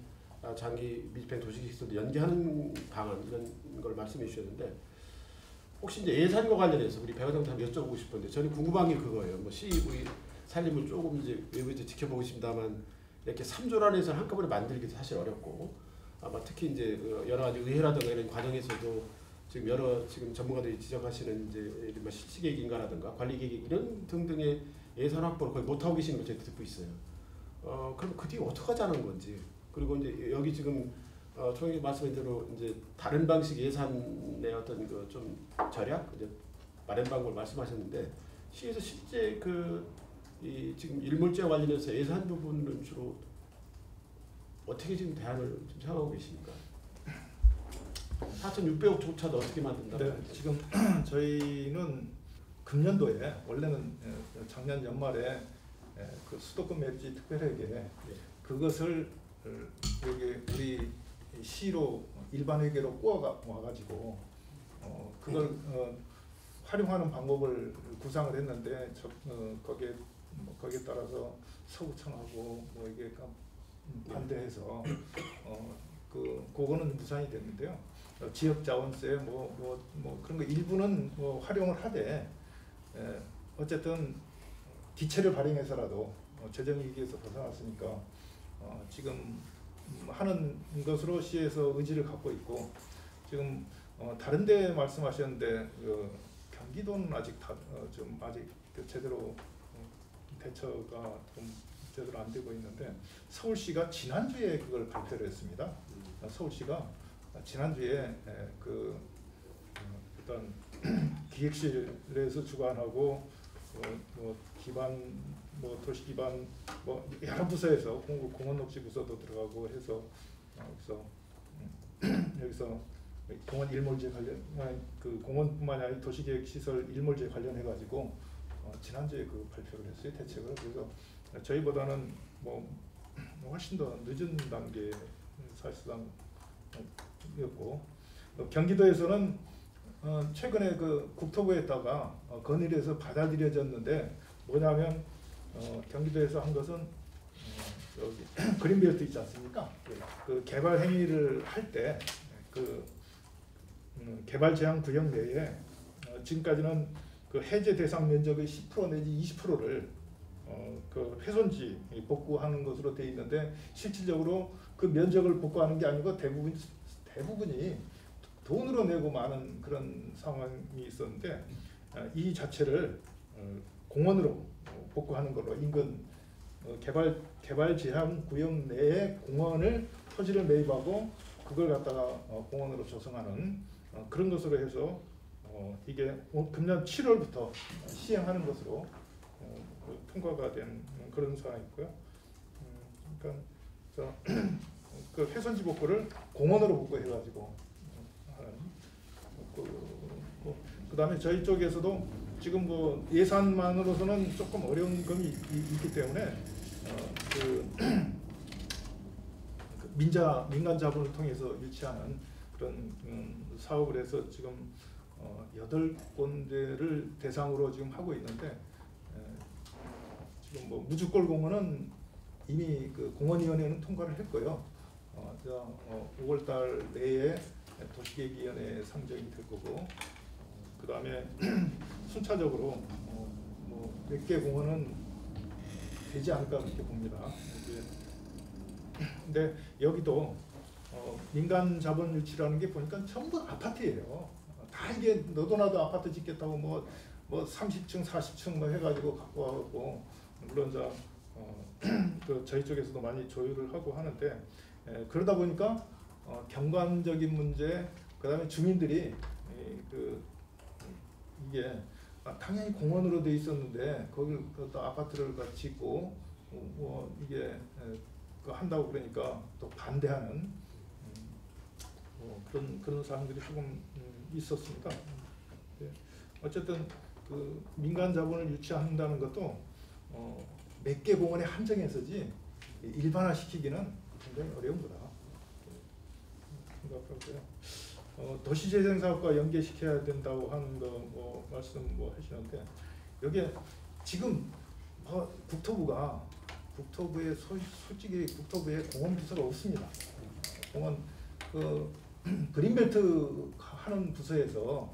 장기 밀집형 도시기술도 연계하는 방안 이런 걸 말씀해 주셨는데 혹시 이제 예산과 관련해서 우리 배 회장한테 여쭤보고 싶은데 저는 궁금한 게 그거예요. 뭐 시 우리 살림을 조금 이제 외부에서 지켜보고 있습니다만 이렇게 3조 안에서 한꺼번에 만들기도 사실 어렵고 아마 특히 이제 여러 가지 의회라든가 이런 과정에서도 지금 여러 지금 전문가들이 지적하시는 이제 뭐 실시계획 인가라든가 관리계획 이런 등등의 예산 확보를 거의 못 하고 계시는 걸 제가 듣고 있어요. 그럼 그 뒤에 어떻게 하자는 건지 그리고 이제 여기 지금 총리 말씀한 대로 이제 다른 방식 예산의 어떤 그 좀 절약 이제 마련 방법을 말씀하셨는데 시에서 실제 그 이 지금 일몰제와 관련해서 예산 부분은 주로 어떻게 지금 대안을 좀 생각하고 계십니까? 4,600억조차도 어떻게 만든다고? 네, 지금 저희는 금년도에 원래는 작년 연말에 그 수도권 맵지 특별회계 그 그것을 여기 우리 시로 일반 회계로 꼬아 와가지고 그걸 활용하는 방법을 구상을 했는데 거기에 따라서 서구청하고 뭐 이게 반대해서 그거는 무산이 됐는데요. 지역 자원세 뭐 그런 거 일부는 활용을 하되 어쨌든 기체를 발행해서라도 재정 위기에서 벗어났으니까 지금 하는 것으로 시에서 의지를 갖고 있고 지금 다른데 말씀하셨는데 경기도는 아직 아직 제대로 대처가 좀 제대로 안 되고 있는데 서울시가 지난주에 그걸 발표를 했습니다. 서울시가 지난주에 일단 기획실에서 주관하고 기반 도시 기반 여러 부서에서 공원녹지 부서도 들어가고 해서 여기서 공원 일몰제 관련 공원뿐만 아니라 도시계획 시설 일몰제 관련해 가지고 지난주에 그 발표를 했어요, 대책을. 그래서 저희보다는 훨씬 더 늦은 단계 사실상이었고 경기도에서는 최근에 그 국토부에다가 건의를 해서 받아들여졌는데 뭐냐면 경기도에서 한 것은 여기 그린벨트 있지 않습니까? 그 개발 행위를 할 때 그 개발 제한 구역 내에 지금까지는 그 해제 대상 면적의 10% 내지 20%를 그 훼손지 복구하는 것으로 되어 있는데 실질적으로 그 면적을 복구하는 게 아니고 대부분이 돈으로 내고 마는 그런 상황이 있었는데 이 자체를 공원으로 복구하는 걸로 인근 개발 제한 구역 내에 공원을 토지를 매입하고 그걸 갖다가 공원으로 조성하는 그런 것으로 해서 이게 금년 7월부터 시행하는 것으로 통과가 된 그런 사항이고요. 그러니까 그 훼손지 복구를 공원으로 복구해가지고 하는 그다음에 저희 쪽에서도 지금 예산만으로서는 조금 어려운 점이 있기 때문에 민간 자본을 통해서 유치하는 그런 사업을 해서 지금 8군데를 대상으로 지금 하고 있는데 지금 무주골 공원은 이미 그 공원위원회는 통과를 했고요. 5월달 내에 도시계획위원회에 상정이 될 거고 그 다음에 순차적으로 몇 개 공원은 되지 않을까 그렇게 봅니다. 근데 여기도 민간 자본 유치라는 게 보니까 전부 아파트예요. 다 이게 너도 나도 아파트 짓겠다고 뭐 30층 40층 해가지고 갖고 와갖고 물론 저희 쪽에서도 많이 조율을 하고 하는데 그러다 보니까 경관적인 문제 그다음에 주민들이 이게 당연히 공원으로 돼 있었는데 거기를 또 아파트를 짓고 이게 한다고 그러니까 또 반대하는 그런 사항들이 조금 있었습니다. 어쨌든 그 민간 자본을 유치한다는 것도 몇 개 공원에 한정해서지 일반화시키기는 굉장히 어려운 거다 생각하고요. 도시재생사업과 연계시켜야 된다고 하는 거 말씀 하시는데 여기에 지금 국토부에 솔직히 국토부에 공원 부서가 없습니다. 공원 그린벨트 하는 부서에서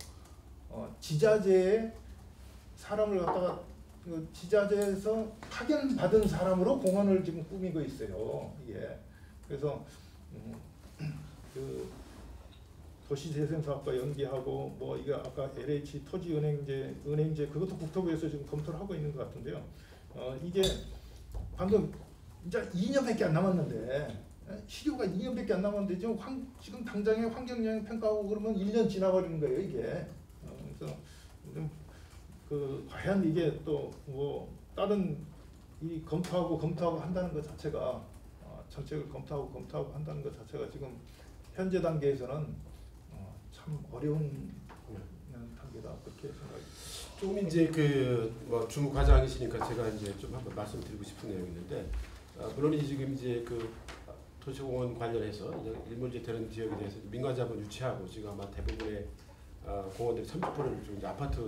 지자체에 사람을 갖다가 지자체에서 파견받은 사람으로 공원을 지금 꾸미고 있어요. 예. 그래서 그 도시재생사업과 연계하고 이게 아까 LH 토지은행제 그것도 국토부에서 지금 검토를 하고 있는 것 같은데요. 이게 방금 이제 2년밖에 안 남았는데 시효가 2년밖에 안 남았는데 지금 당장에 환경영향 평가하고 그러면 1년 지나버리는 거예요 이게. 그래서 과연 이게 또 다른 이 검토하고 한다는 것 자체가 정책을 검토하고 한다는 것 자체가 지금 현재 단계에서는 참 어려운 단계다 그렇게 생각합니다. 조금 이제 주 과장이시니까 제가 이제 좀 한번 말씀드리고 싶은 내용이 있는데 물론 지금 이제 그 도시공원 관련해서 이제 일몰제 되는 지역에 대해서 민간 자본 유치하고 지금 아마 대부분의 공원들이 30%를 좀 이제 아파트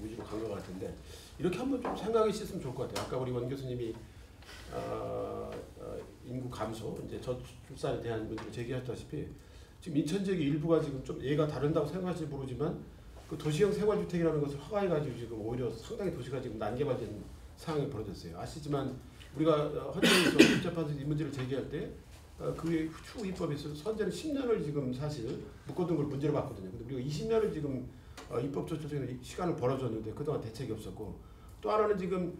위주로 간 것 같은데 이렇게 한번 좀 생각해 주셨으면 좋을 것 같아요. 아까 우리 원 교수님이 인구 감소, 이제 저출산에 대한 문제를 제기하셨다시피 지금 인천 지역의 일부가 지금 좀 예가 다른다고 생각할지 모르지만 그 도시형 생활주택이라는 것을 허가해가지고 지금 오히려 상당히 도시가 지금 난개발된 상황이 벌어졌어요. 아시지만 우리가 헌재에서 헌재판에서 이 문제를 제기할 때 그 추후 입법에 있어서 헌재는 10년을 지금 사실 묶어둔 걸 문제로 봤거든요. 근데 우리가 20년을 지금 입법 조치에 시간을 벌어줬는데 그동안 대책이 없었고 또 하나는 지금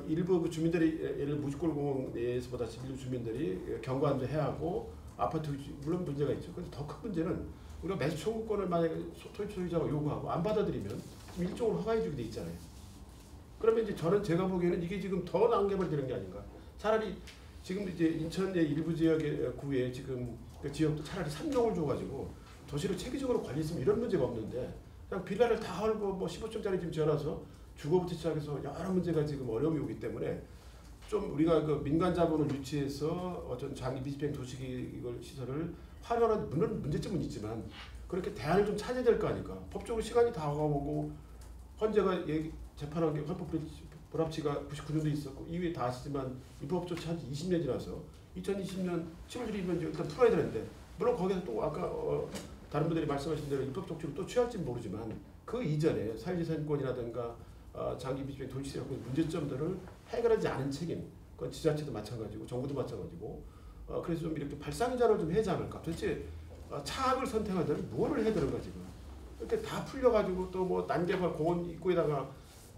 일부 그 주민들이 예를 무주골공원에서 보다시피 일부 주민들이 경관도 해야 하고 아파트 물론 문제가 있죠. 그래서 더 큰 문제는 우리가 매수 청구권을 만약에 토지 소유자가 요구하고 안 받아들이면 일종으로 허가해주게 돼 있잖아요. 그러면 이제 제가 보기에는 이게 지금 더 난개발되는 게 아닌가. 차라리 지금 이제 인천의 일부 지역의 구에 지금 그 지역도 차라리 3종을 줘가지고 도시를 체계적으로 관리했으면 이런 문제가 없는데 그냥 빌라를 다 헐고 뭐 15층짜리 집 지어놔서 주거부터 시작해서 여러 문제가 지금 어려움이 오기 때문에 좀 우리가 그 민간 자본을 유치해서 어떤 장기 미집행 도시기걸 시설을 활용하는 물론 문제점은 있지만 그렇게 대안을 좀 찾아야 될 거 아닙니까? 법적으로 시간이 다가오고 헌재가 재판한 게 헌법 불합치가 99년도 있었고 이후에 다 아시지만 입법 조치 한 지 20년 지나서 2020년 7월 1일이면 일단 풀어야 되는데 물론 거기서 또 아까 다른 분들이 말씀하신 대로 입법 조치를 또 취할지는 모르지만 그 이전에 사유재산권이라든가 장기 미집행 도시락 문제점들을 해결하지 않은 책임, 그건 지자체도 마찬가지고 정부도 마찬가지고 그래서 좀 이렇게 발상자로 좀 해야지 않을까. 도대체 차악을 선택하자면 무엇을 해야 되는가 지금. 이렇게 다 풀려가지고 또 뭐 난개발 공원 입구에다가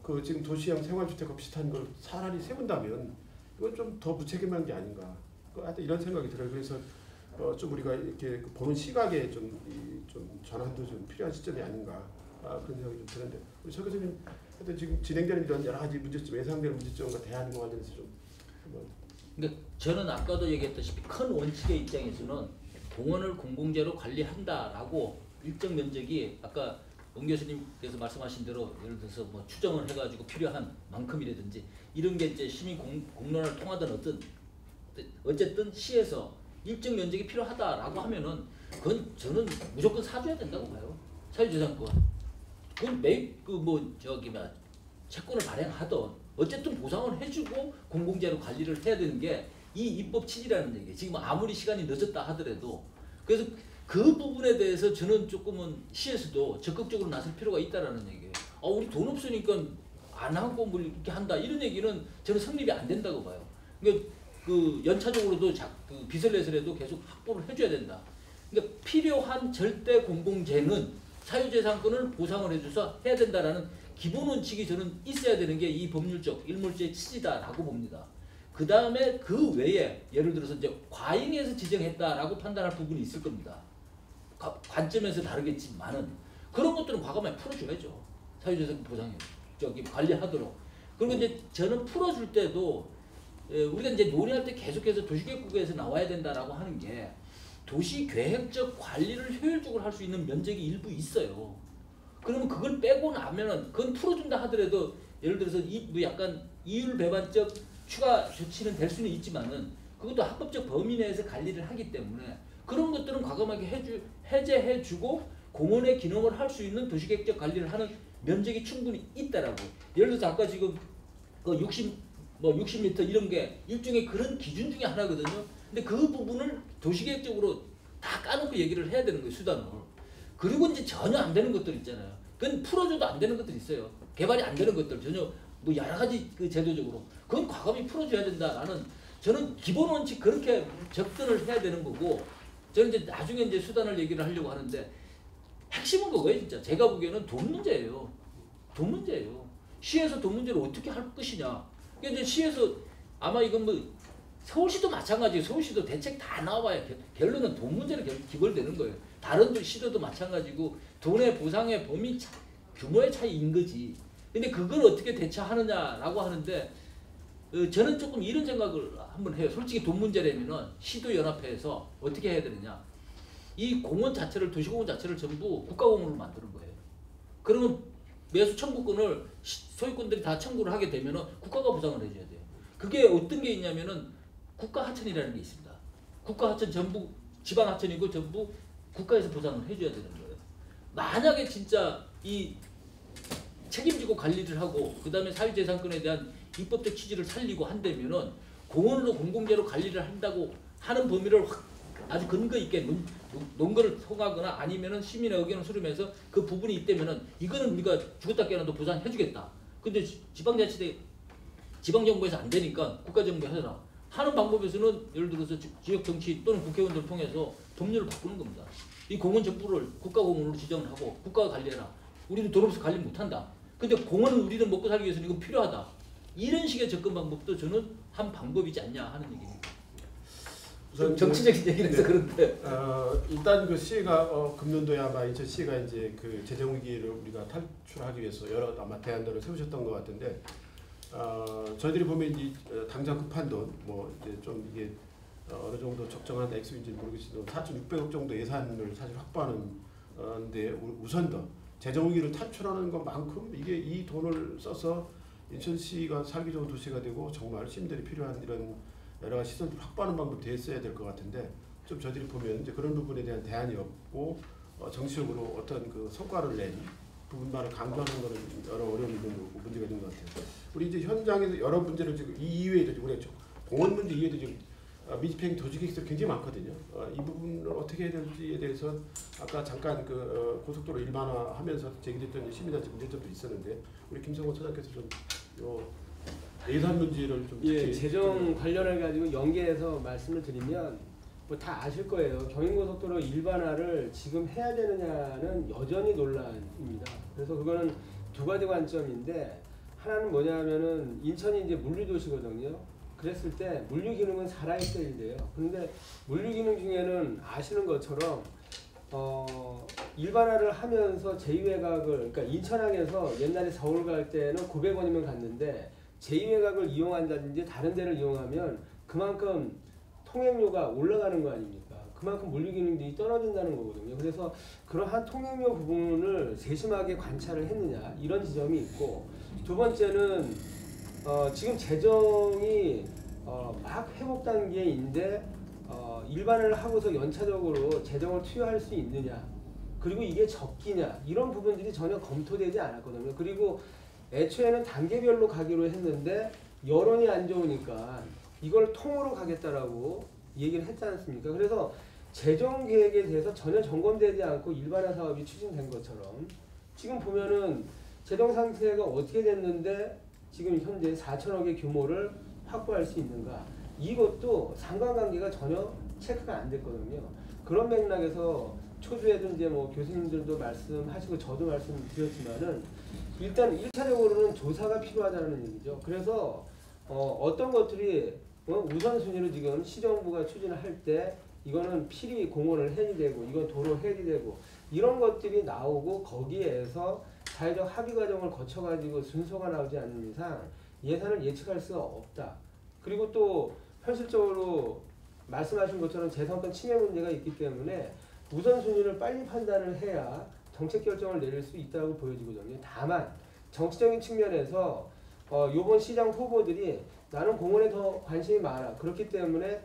그 지금 도시형 생활주택과 비슷한 걸 차라리 세운다면 이건 좀 더 무책임한 게 아닌가. 하여튼 이런 생각이 들어요. 그래서 좀 우리가 이렇게 보는 시각에 좀 전환도 좀 필요한 시점이 아닌가 그런 생각이 좀 드는데 우리 서 교수님 하여튼 지금 진행되는 이런 여러 가지 문제점, 예상되는 문제점과 대안과 관련해서 좀 한번. 그러니까 저는 아까도 얘기했다시피 큰 원칙의 입장에서는 공원을 공공재로 관리한다라고 일정 면적이 아까 원 교수님께서 말씀하신 대로 예를 들어서 뭐 추정을 해가지고 필요한 만큼이라든지 이런 게 이제 시민 공론을 통하던 어쨌든 시에서 일정 면적이 필요하다라고 하면은 그건 저는 무조건 사줘야 된다고 봐요. 사유재산권. 그건 채권을 발행하던 어쨌든 보상을 해주고 공공재로 관리를 해야 되는 게 이 입법 취지라는 얘기예요. 지금 아무리 시간이 늦었다 하더라도 그래서 그 부분에 대해서 저는 조금은 시에서도 적극적으로 나설 필요가 있다라는 얘기예요. 우리 돈 없으니까 안 하고 뭐 이렇게 한다 이런 얘기는 저는 성립이 안 된다고 봐요. 그러니까 그 연차적으로도 그 빚을 내서라도 계속 확보를 해줘야 된다. 그러니까 필요한 절대 공공재는 사유재산권을 보상을 해줘서 해야 된다라는 기본 원칙이 저는 있어야 되는 게 이 법률적 일몰제의 취지다라고 봅니다. 그 다음에 그 외에 예를 들어서 이제 과잉해서 지정했다라고 판단할 부분이 있을 겁니다. 관점에서 다르겠지만은 그런 것들은 과감하게 풀어줘야죠. 사유재산 보상해 관리하도록. 그리고 이제 저는 풀어줄 때도 우리가 이제 논의할 때 계속해서 도시계획국에서 나와야 된다라고 하는 게 도시계획적 관리를 효율적으로 할 수 있는 면적이 일부 있어요. 그러면 그걸 빼고 나면은 그건 풀어준다 하더라도 예를 들어서 약간 이율배반적 추가 조치는 될 수는 있지만은 그것도 합법적 범위 내에서 관리를 하기 때문에 그런 것들은 과감하게 해제해주고 공원의 기능을 할 수 있는 도시계획적 관리를 하는 면적이 충분히 있다라고. 예를 들어서 아까 지금 그 60m 이런 게 일종의 그런 기준 중에 하나거든요. 근데 그 부분을 도시계획적으로 다 까놓고 얘기를 해야 되는 거예요, 수단을. 그리고 이제 전혀 안 되는 것들 있잖아요. 그건 풀어줘도 안 되는 것들 있어요. 개발이 안 되는 것들 전혀 뭐 여러 가지 그 제도적으로 그건 과감히 풀어줘야 된다라는 저는 기본 원칙 그렇게 접근을 해야 되는 거고 저는 이제 나중에 이제 수단을 얘기를 하려고 하는데 핵심은 그거예요, 진짜. 제가 보기에는 돈 문제예요. 돈 문제예요. 시에서 돈 문제를 어떻게 할 것이냐. 그러니까 이제 시에서 아마 이건 뭐 서울시도 마찬가지예요. 서울시도 대책 다 나와야 결론은 돈 문제로 기벌되는 거예요. 다른 시도도 마찬가지고 돈의 보상의 범위 규모의 차이인 거지. 근데 그걸 어떻게 대처하느냐라고 하는데 저는 조금 이런 생각을 한번 해요. 솔직히 돈 문제라면은 시도연합회에서 어떻게 해야 되느냐. 이 공원 자체를 도시공원 자체를 전부 국가공원으로 만드는 거예요. 그러면 매수 청구권을 소유권들이 다 청구를 하게 되면은 국가가 보상을 해줘야 돼요. 그게 어떤 게 있냐면은 국가 하천이라는 게 있습니다. 국가 하천 전부 지방 하천이고 전부 국가에서 보상을 해줘야 되는 거예요. 만약에 진짜 이 책임지고 관리를 하고 그다음에 사유재산권에 대한 입법적 취지를 살리고 한다면은 공원으로 공공재로 관리를 한다고 하는 범위를 아주 근거 있게 논거를 통하거나 아니면은 시민의 의견을 수렴해서 그 부분이 있다면은 이거는 우리가 죽었다 깨어나도 보상해주겠다. 근데 지방자치대 지방정부에서 안 되니까 국가정부에 하잖아. 하는 방법에서는 예를 들어서 지역 정치 또는 국회의원들을 통해서 법률을 바꾸는 겁니다. 이 공원 전부를 국가공원으로 지정을 하고 국가가 관리해라. 우리는 돈 없어 관리 못한다. 근데 공원은 우리는 먹고 살기 위해서는 이건 필요하다. 이런 식의 접근 방법도 저는 한 방법이지 않냐 하는 얘기입니다. 우선 정치적인 얘기를 해서 그런데 일단 그 시가 금년도에 아마 인천시가 이제 그 재정 위기를 우리가 탈출하기 위해서 여러 아마 대안들을 세우셨던 것 같은데 저희들이 보면 이 당장 급한 돈 뭐 이제 좀 이게 어느 정도 적정한 액수인지 모르겠지만 4,600억 정도 예산을 사실 확보하는데 우선 더 재정 위기를 탈출하는 것만큼 이게 이 돈을 써서 인천시가 살기 좋은 도시가 되고 정말 시민들이 필요한 이런 여러 가지 시설을 확보하는 방법이 됐어야 될 것 같은데 좀 저희들이 보면 이제 그런 부분에 대한 대안이 없고 정치적으로 어떤 그 성과를 낸 부분만을 강조하는 것은 여러 어려움이 있는 거고 문제가 있는 것 같아요. 우리 이제 현장에서 여러 문제를 지금 이 이외에도 지금 우리가 공원 문제 이외에도 지금 미집행 도시 계획들이 굉장히 많거든요. 이 부분을 어떻게 해야 될지에 대해서 아까 잠깐 그 고속도로 일반화하면서 제기됐던 시민단체 문제점도 있었는데 우리 김성호 차장께서 좀 예산 문제를 좀 예, 재정 관련해 가지고 연계해서 말씀을 드리면 뭐 다 아실 거예요. 경인고속도로 일반화를 지금 해야 되느냐는 여전히 논란입니다. 그래서 그거는 두 가지 관점인데 하나는 뭐냐면은 인천이 이제 물류도시거든요. 그랬을 때 물류 기능은 살아있어야 돼요. 그런데 물류 기능 중에는 아시는 것처럼 일반화를 하면서 제2외곽을 그러니까 인천항에서 옛날에 서울 갈 때는 900원이면 갔는데 제2외곽을 이용한다든지 다른 데를 이용하면 그만큼 통행료가 올라가는 거 아닙니까? 그만큼 물류 기능들이 떨어진다는 거거든요. 그래서 그러한 통행료 부분을 세심하게 관찰을 했느냐 이런 지점이 있고 두 번째는 지금 재정이 막 회복 단계인데 일반을 하고서 연차적으로 재정을 투여할 수 있느냐 그리고 이게 적기냐 이런 부분들이 전혀 검토되지 않았거든요. 그리고 애초에는 단계별로 가기로 했는데 여론이 안 좋으니까 이걸 통으로 가겠다라고 얘기를 했지 않습니까? 그래서 재정 계획에 대해서 전혀 점검되지 않고 일반화 사업이 추진된 것처럼 지금 보면은 재정 상태가 어떻게 됐는데 지금 현재 4천억의 규모를 확보할 수 있는가 이것도 상관관계가 전혀 체크가 안 됐거든요. 그런 맥락에서 초주에도 이제 뭐 교수님들도 말씀하시고 저도 말씀드렸지만은 일단 1차적으로는 조사가 필요하다는 얘기죠. 그래서 어떤 것들이 우선순위로 지금 시정부가 추진을 할 때 이거는 필히 공원을 해야 되고 이건 도로 해야 되고 이런 것들이 나오고 거기에서 사회적 합의 과정을 거쳐가지고 순서가 나오지 않는 이상 예산을 예측할 수가 없다. 그리고 또 현실적으로 말씀하신 것처럼 재산권 침해 문제가 있기 때문에 우선순위를 빨리 판단을 해야 정책 결정을 내릴 수 있다고 보여지거든요. 다만 정치적인 측면에서 이번 시장 후보들이 나는 공원에 더 관심이 많아. 그렇기 때문에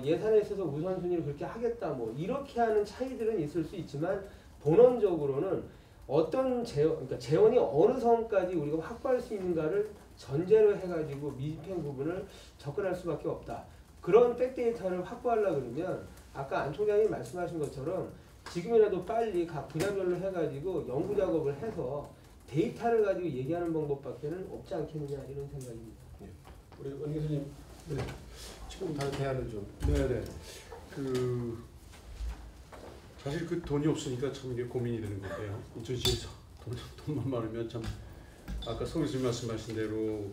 예산에 있어서 우선순위를 그렇게 하겠다. 뭐 이렇게 하는 차이들은 있을 수 있지만 본원적으로는 어떤 그러니까 재원이 어느 선까지 우리가 확보할 수 있는가를 전제로 해가지고 미집행 부분을 접근할 수밖에 없다. 그런 백데이터를 확보하려고 그러면 아까 안 총장이 말씀하신 것처럼 지금이라도 빨리 각 분야별로 해가지고 연구 작업을 해서 데이터를 가지고 얘기하는 방법밖에는 없지 않겠느냐 이런 생각입니다. 우리 원 교수님 지금 다른 대안을 좀. 네네. 사실 그 돈이 없으니까 참 이게 고민이 되는 건데요. 인천시에서 돈만 많으면 참 아까 성 교수님 말씀하신 대로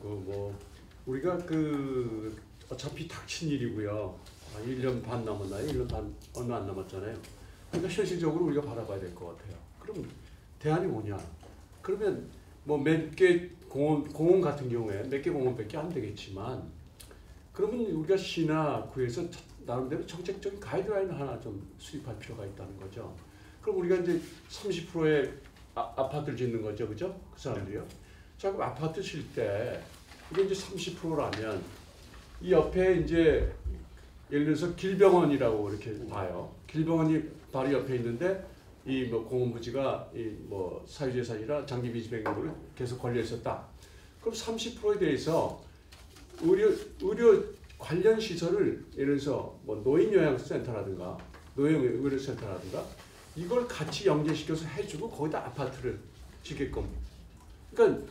우리가 어차피 닥친 일이고요. 1년 반 남았나요? 1년 반 얼마 안 남았잖아요. 그러니까 현실적으로 우리가 바라봐야 될 것 같아요. 그럼 대안이 뭐냐? 그러면 뭐 몇 개 공원 같은 경우에 몇 개 공원밖에 안 되겠지만 그러면 우리가 시나 구에서 나름대로 정책적인 가이드라인 하나 좀 수립할 필요가 있다는 거죠. 그럼 우리가 이제 30%의 아파트를 짓는 거죠, 그죠? 그 사람들이요. 자, 그럼 아파트 질 때 이게 이제 30%라면 이 옆에 이제 예를 들어서 길병원이라고 이렇게 봐요. 길병원이 바로 옆에 있는데 이 뭐 공원부지가 이 뭐 사유재산이라 장기비지배금으로 계속 걸려 있었다. 그럼 30%에 대해서 의료 관련 시설을 예를 들어서 뭐 노인요양센터라든가 노인의료센터라든가 이걸 같이 연계시켜서 해주고 거기다 아파트를 짓게끔. 그러니까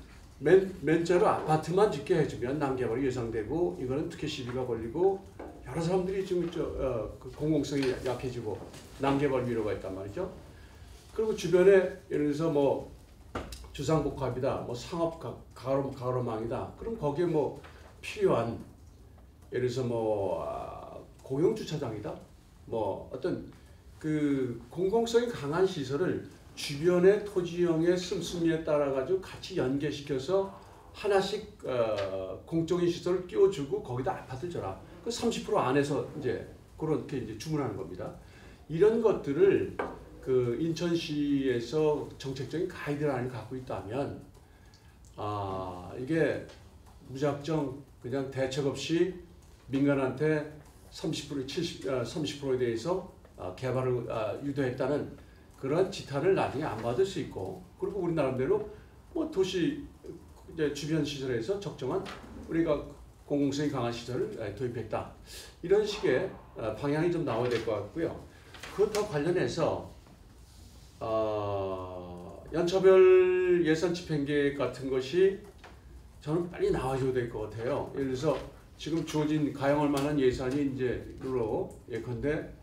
맨자로 아파트만 짓게 해주면 난개발이 예상되고 이거는 특혜 시비가 걸리고 여러 사람들이 지금 그 공공성이 약해지고 난개발 위로가 있단 말이죠. 그리고 주변에 예를 들어서 뭐 주상복합이다, 뭐 상업 가로망이다. 그럼 거기에 뭐 필요한 예를 들어서 뭐 공영주차장이다, 뭐 어떤 그 공공성이 강한 시설을 주변의 토지형의 씀씀이에 따라 가지고 같이 연계시켜서 하나씩 공적인 시설을 끼워주고 거기다 아파트를 줘라. 그 30% 안에서 이제 그렇게 이제 주문하는 겁니다. 이런 것들을 그 인천시에서 정책적인 가이드라인을 갖고 있다면 이게 무작정 그냥 대책 없이 민간한테 30%에 대해서 개발을 유도했다는 그런 지탄을 나중에 안 받을 수 있고, 그리고 우리 나름대로 뭐 도시 이제 주변 시설에서 적정한 우리가 공공성이 강한 시설을 도입했다. 이런 식의 방향이 좀 나와야 될 것 같고요. 그것과 관련해서 연차별 예산 집행계획 같은 것이 저는 빨리 나와줘야 될 것 같아요. 예를 들어서 지금 주어진 가용할 만한 예산이 이제 예컨대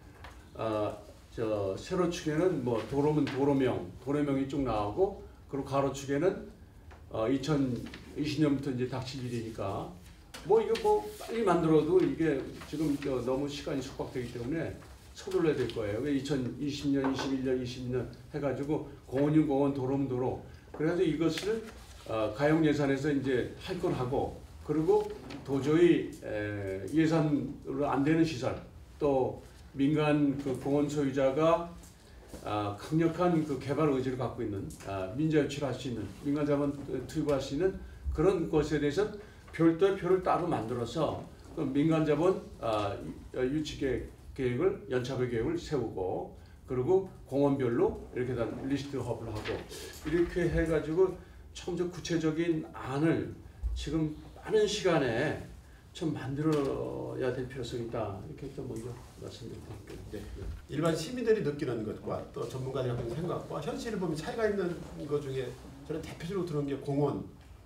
저 세로축에는 뭐 도로면 도로명이 쭉 나오고, 그리고 가로축에는 2020년부터 이제 닥칠 일이니까 뭐 이거 뭐 빨리 만들어도 이게 지금 너무 시간이 촉박되기 때문에 서둘러야 될 거예요. 2020년, 21년, 22년 해가지고 공원이면 공원, 도로면 도로. 그래서 이것을 가용 예산에서 이제 할 건 하고, 그리고 도저히 예산으로 안 되는 시설, 또 민간 그 공원 소유자가 강력한 그 개발 의지를 갖고 있는 민자 유치를 할 수 있는 민간 자본 투입할 수 있는 그런 것에 대해서는 별도의 표를 따로 만들어서 그 민간 자본 유치 계획을 연차별 계획을 세우고, 그리고 공원별로 이렇게 다 리스트 허브를 하고 이렇게 해가지고 좀 더 구체적인 안을 지금 빠른 시간에 좀 만들어야 될 필요성이 있다. 이렇게 좀 먼저 말씀드릴게요. 네. 일반 시민들이 느끼는 것과 또 전문가들이 하는 생각과 현실을 보면 차이가 있는 것 중에 저는 대표적으로 들은 게 공원,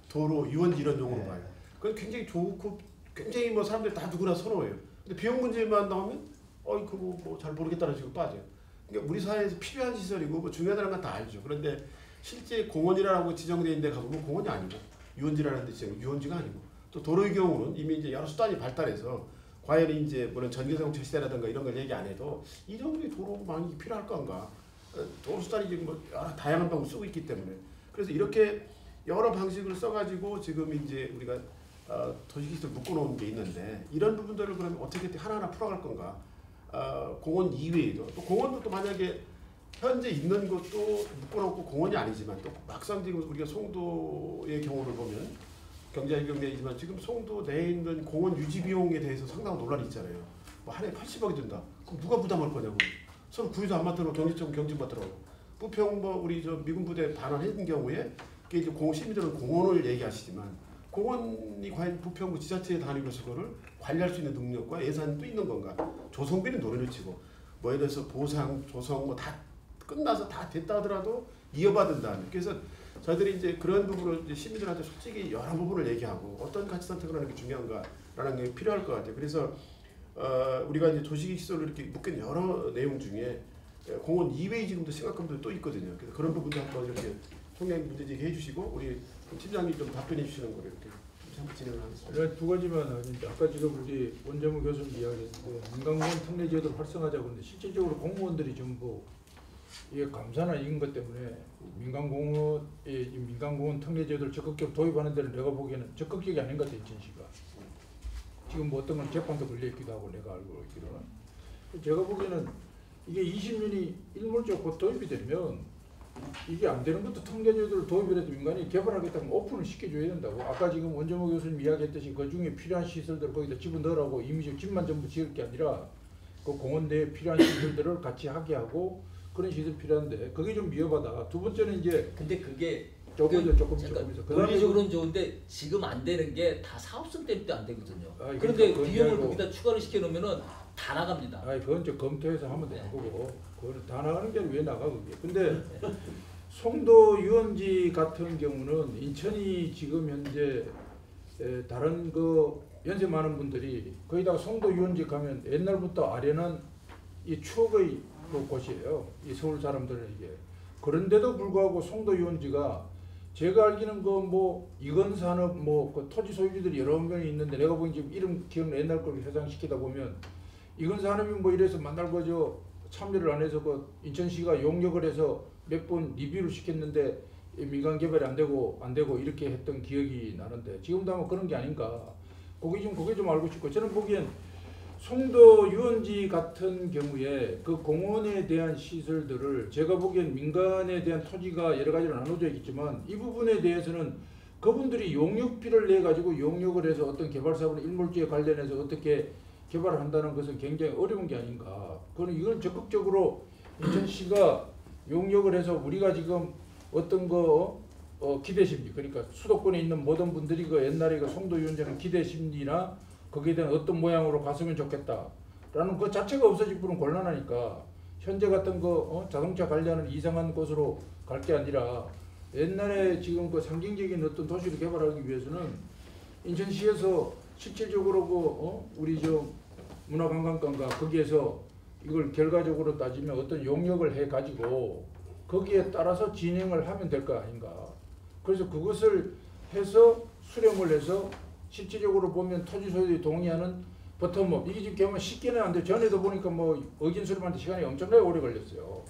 도로, 유원지 이런 용어로 봐요. 그건 굉장히 좋고 굉장히 뭐 사람들 다 누구나 선호해요. 근데 비용 문제만 나오면 그거 뭐 잘 모르겠다는 식으로 빠져요. 그러니까 우리 사회에서 필요한 시설이고 뭐 중요하다는 건 다 알죠. 그런데 실제 공원이라고 지정되어 있는 데 가보면 공원이 아니고 유원지라는 데 지정 유원지가 아니고, 또 도로의 경우는 이미 이제 여러 수단이 발달해서 과연 이제 물론 전기자동차 시대라든가 이런 걸 얘기 안 해도 이 정도의 도로망이 필요할 건가? 도로 수단이 지금 뭐 여러 다양한 방법을 쓰고 있기 때문에, 그래서 이렇게 여러 방식을 써가지고 지금 이제 우리가 도시기술 묶어놓은 게 있는데, 이런 부분들을 그러면 어떻게 하나하나 풀어갈 건가? 공원 이외에도 또 공원도 또 만약에 현재 있는 것도 묶어놓고 공원이 아니지만 또 막상 지금 우리가 송도의 경우를 보면 경제활경내이지만 지금 송도 내에 있는 공원 유지 비용에 대해서 상당한 논란이 있잖아요. 뭐 한 해 80억이 든다. 그럼 누가 부담할 거냐고. 서로 구유도 안 맡더라고 경제청 경진 맡더라고. 부평 뭐 우리 저 미군 부대 반환했는 경우에 이게 이제 시민들은 공원을 얘기하시지만 공원이 과연 부평구 지자체에 다니면서 그거를 관리할 수 있는 능력과 예산도 있는 건가? 조성비는 노래를 치고 뭐 예를 들어서 보상, 조성 뭐 다 끝나서 다 됐다 하더라도 이어받은다. 그래서 저희들이 이제 그런 부분을 이제 시민들한테 솔직히 여러 부분을 얘기하고 어떤 가치 선택을 하는 게 중요한가라는 게 필요할 것 같아요. 그래서 우리가 이제 도시시설을 이렇게 묶인 여러 내용 중에 공원 이외의 지금도 심각한 부분도 또 있거든요. 그래서 그런 부분도 한번 이렇게 총장 문제 제기해 주시고 우리 팀장님 좀 답변해 주시는 거를 이렇게 한번 진행을 하겠습니다. 두 가지만 하는데, 아까 지금 우리 원정우 교수님 이야기했는데 민간공원 특례 제도를 활성화하자고 하는데 실질적으로 공무원들이 전부 이게 감사나 이런 것 때문에 민간공원 특례 제도를 적극적으로 도입하는 데는 내가 보기에는 적극적이 아닌 것 같아요. 인천시가 지금 뭐 어떤 건 재판도 걸려있기도 하고 내가 알고 있기로는. 제가 보기에는 이게 20년이 일몰적 곧 도입이 되면 이게 안 되는 것도 통계제도를 도입을 해도 민간이 개발하겠다면 오픈을 시켜줘야 된다고. 아까 지금 원정호 교수님 이야기했듯이 그 중에 필요한 시설들을 거기다 집어넣으라고 이미 집만 전부 지을 게 아니라 그 공원 내에 필요한 시설들을 같이 하게 하고 그런 시설 필요한데 그게 좀 위험하다. 두 번째는 이제 근데 그게 조금 잠깐 있어. 논리적으로는 좋은데 지금 안 되는 게 다 사업성 때문에 안 되거든요. 아니, 그런데 그건 비용을 아니고. 거기다 추가를 시켜놓으면은 다 나갑니다. 아니 그건 이제 검토해서 하면 되는 거고 그거는 다 나가는 게 왜 나가 그게. 근데 송도 유원지 같은 경우는 인천이 지금 현재 다른 그 연세 많은 분들이 거기다가 송도 유원지 가면 옛날부터 아련한 이 추억의 그 곳이에요. 이 서울 사람들에게. 그런데도 불구하고 송도 유원지가 제가 알기는 그 뭐 이건산업 뭐 그 토지 소유주들이 여러 명이 있는데 내가 보기엔 지금 이름 기억나 옛날 걸 회상시키다 보면 이건산업이 뭐 이래서 만날 거죠. 참여를 안 해서 그 인천시가 용역을 해서 몇 번 리뷰를 시켰는데 민간 개발이 안 되고 이렇게 했던 기억이 나는데 지금도 아마 그런 게 아닌가. 그게 좀 알고 싶고 저는 보기엔 송도 유원지 같은 경우에 그 공원에 대한 시설들을 제가 보기엔 민간에 대한 토지가 여러 가지로 나눠져 있겠지만 이 부분에 대해서는 그분들이 용역비를 내 가지고 용역을 해서 어떤 개발 사업을 일몰지에 관련해서 어떻게 개발을 한다는 것은 굉장히 어려운 게 아닌가. 이건 적극적으로 인천시가 용역을 해서 우리가 지금 어떤 거 기대심리 그러니까 수도권에 있는 모든 분들이 그 옛날에 그 송도 유원지는 기대심리나 거기에 대한 어떤 모양으로 갔으면 좋겠다라는 그 자체가 없어질 뿐은 곤란하니까 현재 같은 자동차 관련한 이상한 곳으로 갈 게 아니라 옛날에 지금 그 상징적인 어떤 도시를 개발하기 위해서는 인천시에서 실질적으로 우리 저 문화관광관과 거기에서 이걸 결과적으로 따지면 어떤 용역을 해 가지고 거기에 따라서 진행을 하면 될 거 아닌가. 그래서 그것을 해서 수렴을 해서 실질적으로 보면 토지 소유들이 동의하는 버텀업 이게 지금 개면 쉽게는 안 돼. 전에도 보니까 뭐 의견 수렴하는데 시간이 엄청나게 오래 걸렸어요.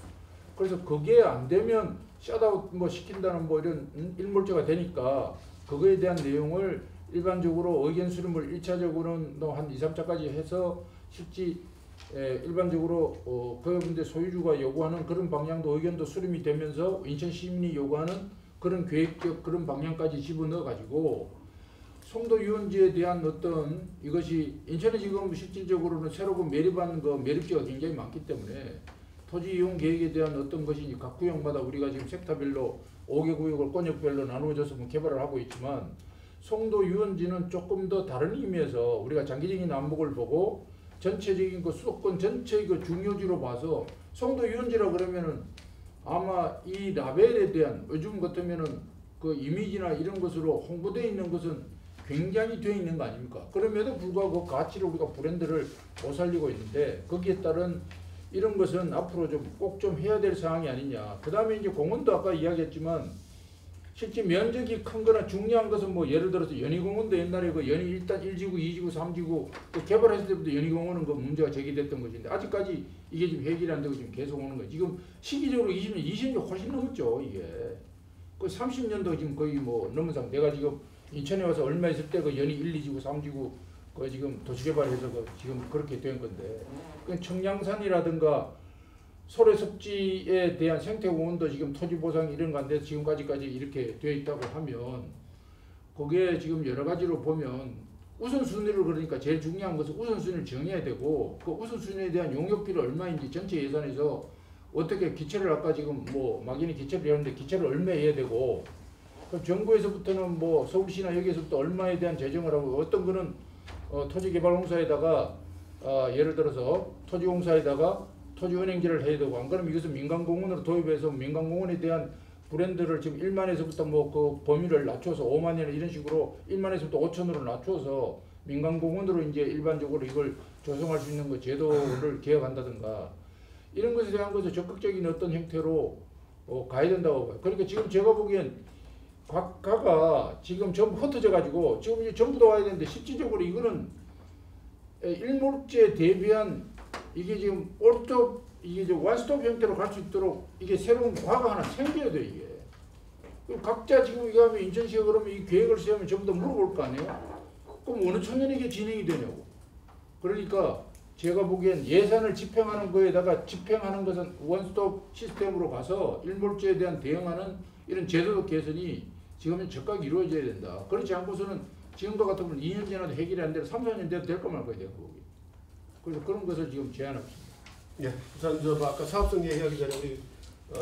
그래서 그게 안 되면 셧아웃 뭐 시킨다는 뭐 이런 일몰제가 되니까 그거에 대한 내용을 일반적으로 의견 수렴을 1차적으로는 한 2, 3차까지 해서 실제 일반적으로 그분들 소유주가 요구하는 그런 방향도 의견도 수렴이 되면서 인천 시민이 요구하는 그런 계획적 그런 방향까지 집어넣어 가지고 송도 유원지에 대한 어떤 이것이 인천에 지금 실질적으로는 새로 매립하는 그 매립지가 굉장히 많기 때문에 토지 이용 계획에 대한 어떤 것이 각 구역마다 우리가 지금 섹터별로 5개 구역을 권역별로 나누어져서 개발을 하고 있지만 송도 유원지는 조금 더 다른 의미에서 우리가 장기적인 안목을 보고 전체적인 그 수도권 전체의 그 중요지로 봐서 송도 유원지라 그러면은 아마 이 라벨에 대한 요즘 같으면은 그 이미지나 이런 것으로 홍보되어 있는 것은 굉장히 되어 있는 거 아닙니까? 그럼에도 불구하고 그 가치를 우리가 브랜드를 못 살리고 있는데 거기에 따른 이런 것은 앞으로 좀 꼭 좀 해야 될 사항이 아니냐. 그 다음에 이제 공원도 아까 이야기했지만 실제 면적이 큰 거나 중요한 것은 뭐 예를 들어서 연희공원도 옛날에 그 연희 일단 1지구, 2지구, 3지구 그 개발했을 때부터 연희공원은 그 문제가 제기됐던 것인데 아직까지 이게 지금 해결이 안 되고 지금 계속 오는 거예요. 지금 시기적으로 20년 훨씬 넘었죠 이게. 그 30년도 지금 거의 뭐 넘은 상태. 내가 지금 인천에 와서 얼마 있을 때 그 연희 1, 2지구, 3지구 그 지금 도시개발해서 그 지금 그렇게 된 건데 그 청량산이라든가 소래섭지에 대한 생태공원도 지금 토지보상 이런 거 안 돼서 지금까지까지 이렇게 되어 있다고 하면 그게 지금 여러 가지로 보면 우선순위를 그러니까 제일 중요한 것은 우선순위를 정해야 되고 그 우선순위에 대한 용역비를 얼마인지 전체 예산에서 어떻게 기체를 아까 지금 뭐 막연히 기체를 하는데 기체를 얼마 해야 되고 그럼 정부에서부터는 뭐 서울시나 여기에서부터 얼마에 대한 재정을 하고 어떤 거는 토지개발공사에다가 예를 들어서 토지공사에다가 토지은행제를 해야 되고 안 그러면 이것은 민간공원으로 도입해서 민간공원에 대한 브랜드를 지금 1만에서부터 뭐 그 범위를 낮춰서 5만이나 이런 식으로 1만에서부터 5천으로 낮춰서 민간공원으로 이제 일반적으로 이걸 조성할 수 있는 그 제도를 개혁한다든가 이런 것에 대한 것을 적극적인 어떤 형태로 가야 된다고 봐요. 그러니까 지금 제가 보기엔 각가가 지금 전부 흩어져 가지고 지금 이제 전부 다 와야 되는데 실질적으로 이거는 일몰지에 대비한 이게 지금 이게 이제 원스톱 형태로 갈 수 있도록 이게 새로운 과가 하나 생겨야 돼 이게. 그럼 각자 지금 이거 하면 인천시가 그러면 이 계획을 세우면 전부 다 물어볼 거 아니에요? 그럼 어느 청년에게 진행이 되냐고. 그러니까 제가 보기엔 예산을 집행하는 거에다가 집행하는 것은 원스톱 시스템으로 가서 일몰제에 대한 대응하는 이런 제도적 개선이 지금은 적극 이루어져야 된다. 그렇지 않고서는 지금과 같으면 2년 지나도 해결이 안 되고 3, 4년 돼도 될까 말까 돼요. 그래서 그런 것을 지금 제안하고 있습니다. 예, 우선 저 아까 사업성 얘기하기 전에 우리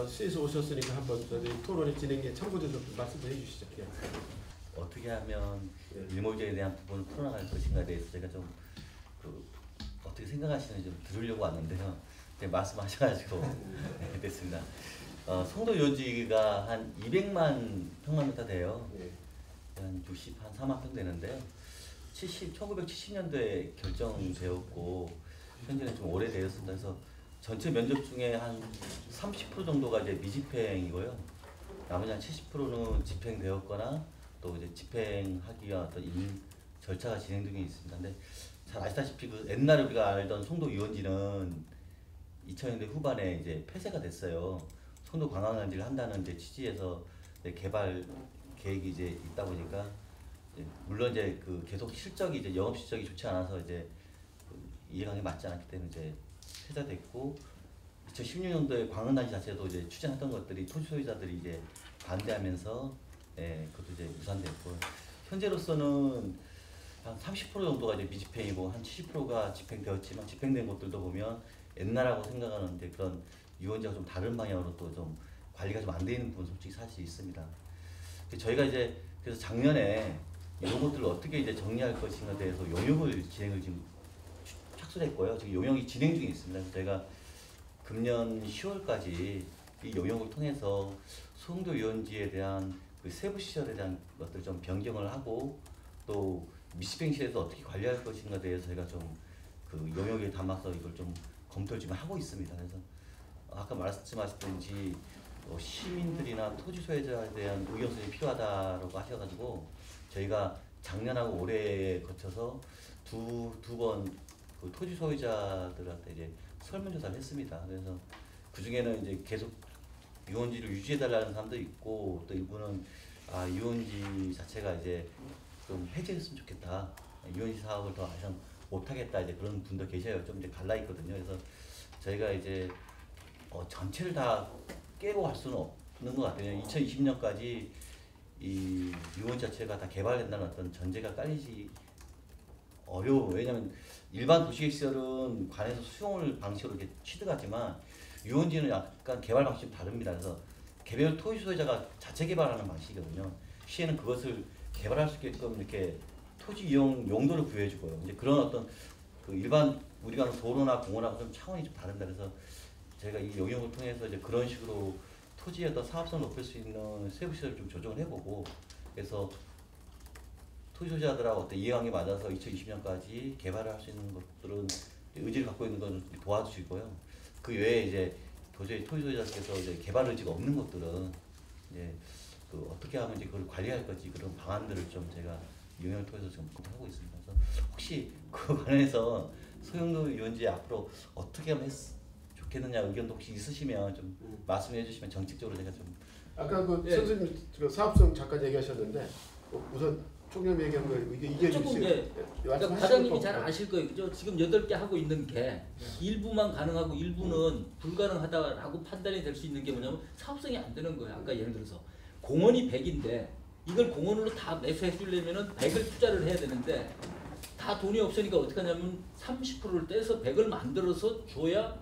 시에서 오셨으니까 한번 저희 토론의 진행에 참고도 좀 말씀 좀 해주시죠. 예. 어떻게 하면 일몰제에 대한 부분을 풀어나갈 것인가에 대해서 제가 좀 어떻게 생각하시는지 좀 들으려고 왔는데요. 말씀하셔가지고 됐습니다. 송도 요지가 한 200만 평방미터 돼요. 예. 한 63만 평 되는데요. 1970년도에 결정되었고 현재는 좀 오래되었습니다. 그래서 전체 면적 중에 한 30% 정도가 이제 미집행이고요. 나머지 한 70%는 집행되었거나 또 이제 집행하기 위한 어떤 절차가 진행 중에 있습니다. 근데 잘 아시다시피 그 옛날에 우리가 알던 송도 유원지는 2000년대 후반에 이제 폐쇄가 됐어요. 송도 관광단지를 한다는 이제 취지에서 이제 개발 계획이 이제 있다 보니까 물론 이제 그 계속 실적이 이제 영업 실적이 좋지 않아서 이제 이해관계 맞지 않았기 때문에 이제 폐쇄됐고 2016년도에 관광단지 자체도 이제 추진했던 것들이 토지 소유자들이 이제 반대하면서 그것도 이제 무산됐고 현재로서는 한 30% 정도가 이제 미집행이고 한 70%가 집행되었지만 집행된 곳들도 보면 옛날하고 생각하는 이제 그런 유원지가 좀 다른 방향으로 또 좀 관리가 좀 안 되는 부분 솔직히 사실 있습니다. 저희가 이제 그래서 작년에 이런 것들을 어떻게 이제 정리할 것인가에 대해서 용역을 진행을 지금 착수했고요. 지금 용역이 진행 중에 있습니다. 그래서 저희가 금년 10월까지 이 용역을 통해서 송도 유원지에 대한 그 세부 시설에 대한 것들을 좀 변경을 하고 또 미집행 시에서 어떻게 관리할 것인가에 대해서 저희가 좀 그 용역에 담아서 이걸 좀 검토를 지금 하고 있습니다. 그래서 아까 말씀하셨던지 시민들이나 토지 소유자에 대한 의견 수렴이 필요하다고 하셔가지고 저희가 작년하고 올해에 거쳐서 두 번 그 토지 소유자들한테 이제 설문조사를 했습니다. 그래서 그 중에는 이제 계속 유원지를 유지해달라는 사람도 있고 또 일부는 유원지 자체가 이제 좀 해제했으면 좋겠다. 유원지 사업을 더 이상 못하겠다. 이제 그런 분도 계셔요. 좀 이제 갈라 있거든요. 그래서 저희가 이제 전체를 다 깨고 갈 수는 없는 것 같아요. 2020년까지 이 유원지 자체가 다 개발된다는 어떤 전제가 깔리지 어려워요. 왜냐하면 일반 도시계시설은 관에서 수용을 방식으로 이렇게 취득하지만 유원지는 약간 개발 방식이 다릅니다. 그래서 개별 토지 소유자가 자체 개발하는 방식이거든요. 시에는 그것을 개발할 수 있게끔 이렇게 토지 이용 용도를 부여해주고요. 이제 그런 어떤 그 일반 우리가 도로나 공원하고 좀 차원이 좀 다릅니다. 그래서 저희가 이 용역을 통해서 이제 그런 식으로 토지의 어떤 사업성을 높일 수 있는 세부 시설을 좀 조정을 해보고 그래서 토지 소유자들하고 어떤 이해관계 맞아서 2020년까지 개발을 할 수 있는 것들은 의지를 갖고 있는 건 도와주시고요. 그 외에 이제 도저히 토지 소유자께서 이제 개발 의지가 없는 것들은 이제 그 어떻게 하면 이제 그걸 관리할 건지 그런 방안들을 좀 제가 용역을 통해서 지금 하고 있습니다. 그래서 혹시 그 관련해서 소용도 유원지 앞으로 어떻게 하면 좋겠느냐 의견도 혹시 있으시면 좀 말씀해 주시면 정책적으로 제가 좀 아까 그 예. 선생님 그 사업성 잠깐 얘기하셨는데 우선 총련 얘기한 거 이게 조금 그러니까 과장님이 잘 아실 거예요. 그죠? 지금 8개 하고 있는 게 일부만 가능하고 일부는 불가능하다라고 판단이 될 수 있는 게 뭐냐면 사업성이 안 되는 거예요. 아까 예를 들어서 공원이 100인데 이걸 공원으로 다 매수해 주려면은 100을 투자를 해야 되는데 다 돈이 없으니까 어떻게 하냐면 30%를 떼서 100을 만들어서 줘야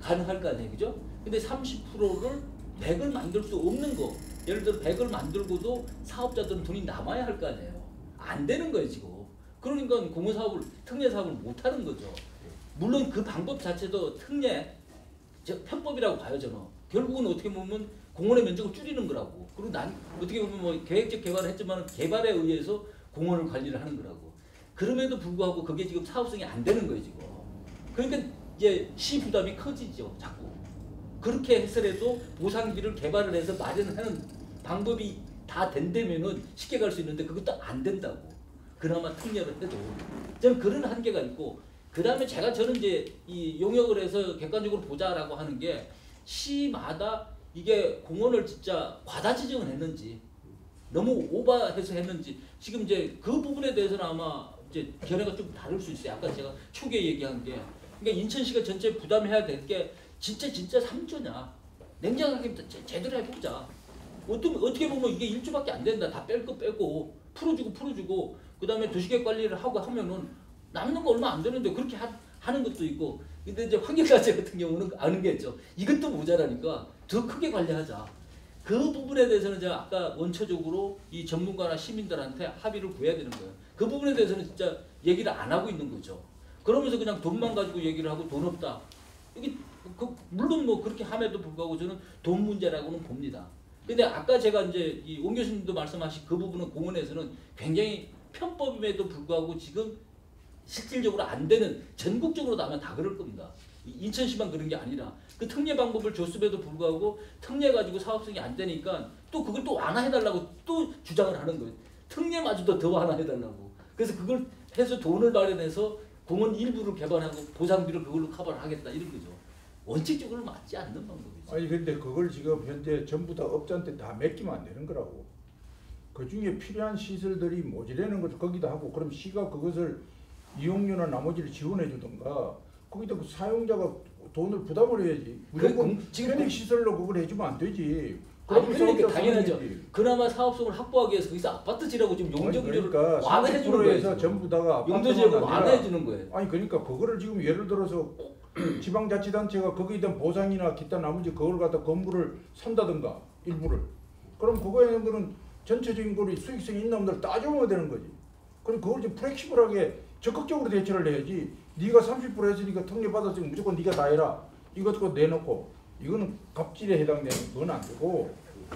가능할 거 아니에요. 그죠? 근데 30%를 100을 만들 수 없는 거. 예를 들어 100을 만들고도 사업자들은 돈이 남아야 할 거 아니에요. 안 되는 거예요, 지금. 그러니까 공원 사업을, 특례 사업을 못 하는 거죠. 물론 그 방법 자체도 특례, 편법이라고 봐요, 저는. 결국은 어떻게 보면 공원의 면적을 줄이는 거라고. 그리고 난 어떻게 보면 뭐 계획적 개발을 했지만 개발에 의해서 공원을 관리를 하는 거라고. 그럼에도 불구하고 그게 지금 사업성이 안 되는 거예요, 지금. 그러니까 이제 시 부담이 커지죠, 자꾸. 그렇게 해서라도 보상비를 개발을 해서 마련하는 방법이 다 된다면은 쉽게 갈 수 있는데 그것도 안 된다고. 그나마 특례를 해도. 저는 그런 한계가 있고, 그 다음에 저는 이제 이 용역을 해서 객관적으로 보자라고 하는 게 시마다 이게 공원을 진짜 과다 지정을 했는지, 너무 오버해서 했는지, 지금 이제 그 부분에 대해서는 아마 이제 견해가 좀 다를 수 있어요. 아까 제가 초기에 얘기한 게 그러니까 인천시가 전체 부담해야 될 게 진짜 3조냐. 냉정하게 제대로 해보자. 어떻게 보면 이게 1조밖에 안 된다. 다 뺄 거 빼고 풀어주고 그 다음에 도시계획 관리를 하고 하면은 남는 거 얼마 안 되는데 그렇게 하는 것도 있고. 근데 이제 환경단체 같은 경우는 아는 게 있죠. 이것도 모자라니까 더 크게 관리하자. 그 부분에 대해서는 제가 아까 원초적으로 이 전문가나 시민들한테 합의를 구해야 되는 거예요. 그 부분에 대해서는 진짜 얘기를 안 하고 있는 거죠. 그러면서 그냥 돈만 가지고 얘기를 하고 돈 없다. 이게 물론 뭐 그렇게 함에도 불구하고 저는 돈 문제라고는 봅니다. 근데 아까 제가 이제 이 옹 교수님도 말씀하신 그 부분은 공원에서는 굉장히 편법임에도 불구하고 지금 실질적으로 안 되는 전국적으로 나면 다 그럴 겁니다. 인천시만 그런 게 아니라 그 특례 방법을 줬음에도 불구하고 특례 가지고 사업성이 안 되니까 또 그걸 또 완화해달라고 또 주장을 하는 거예요. 특례마저도 더 완화해달라고. 그래서 그걸 해서 돈을 마련해서 공원 일부를 개발하고 보상비를 그걸로 커버를 하겠다 이런 거죠. 원칙적으로 맞지 않는 방법이죠. 아니 근데 그걸 지금 현재 전부 다 업자한테 다 맡기면 안 되는 거라고. 그 중에 필요한 시설들이 모자라는 것을 거기다 하고 그럼 시가 그것을 이용료나 나머지를 지원해 주던가 거기다 그 사용자가 돈을 부담을 해야지. 무조건 편익 시설로 그걸 해주면 안 되지. 그러니까 당연하죠. 그나마 사업성을 확보하기 위해서 거기서 아파트 지라고 지금 용적률을 그러니까 완화해 주는 거예요. 전부 다가 용도 지역을 완화해 주는 거예요. 아니 그러니까 그거를 지금 예를 들어서 지방자치단체가 거기에 대한 보상이나 기타 나머지 그걸 갖다 건물을 산다든가 일부를 그럼 그거에 있는 거는 전체적인 거를 수익성이 있는 놈들 따져보면 되는 거지. 그럼 그걸 좀 플렉시블하게 적극적으로 대처를 해야지. 네가 30% 했으니까 특례 받았으니까 무조건 네가 다 해라. 이것도 내놓고 이거는 갑질에 해당되는 건 안 되고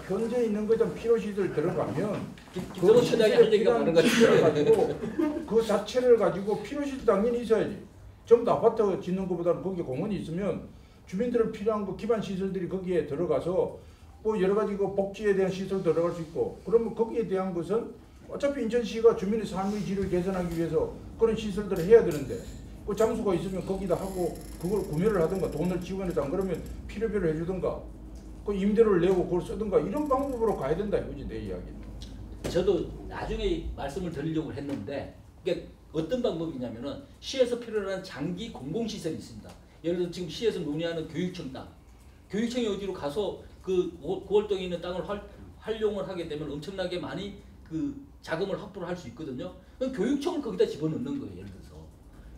현재 있는 거에 대한 필요시설 들어가면 그 시설에 필요한 시설을 가지고 그 자체를 가지고 필요시설 당연히 있어야지. 전부 다 아파트 짓는 것보다는 거기에 공원이 있으면 주민들을 필요한 그 기반 시설들이 거기에 들어가서 뭐 여러 가지 그 복지에 대한 시설 들어갈 수 있고 그러면 거기에 대한 것은 어차피 인천시가 주민의 삶의 질을 개선하기 위해서 그런 시설들을 해야 되는데 그 장소가 있으면 거기다 하고 그걸 구매를 하든가 돈을 지원해서 안 그러면 필요별로 해주든가 그 임대료를 내고 그걸 쓰든가 이런 방법으로 가야 된다 이거지 내 이야기는. 저도 나중에 말씀을 드리려고 했는데 이게 어떤 방법이냐면은 시에서 필요한 장기 공공시설이 있습니다. 예를 들어 지금 시에서 논의하는 교육청 땅. 교육청이 어디로 가서 그 고월동에 있는 땅을 활용을 하게 되면 엄청나게 많이 그 자금을 확보를 할 수 있거든요. 그럼 교육청을 거기다 집어넣는 거예요. 예를 들어서.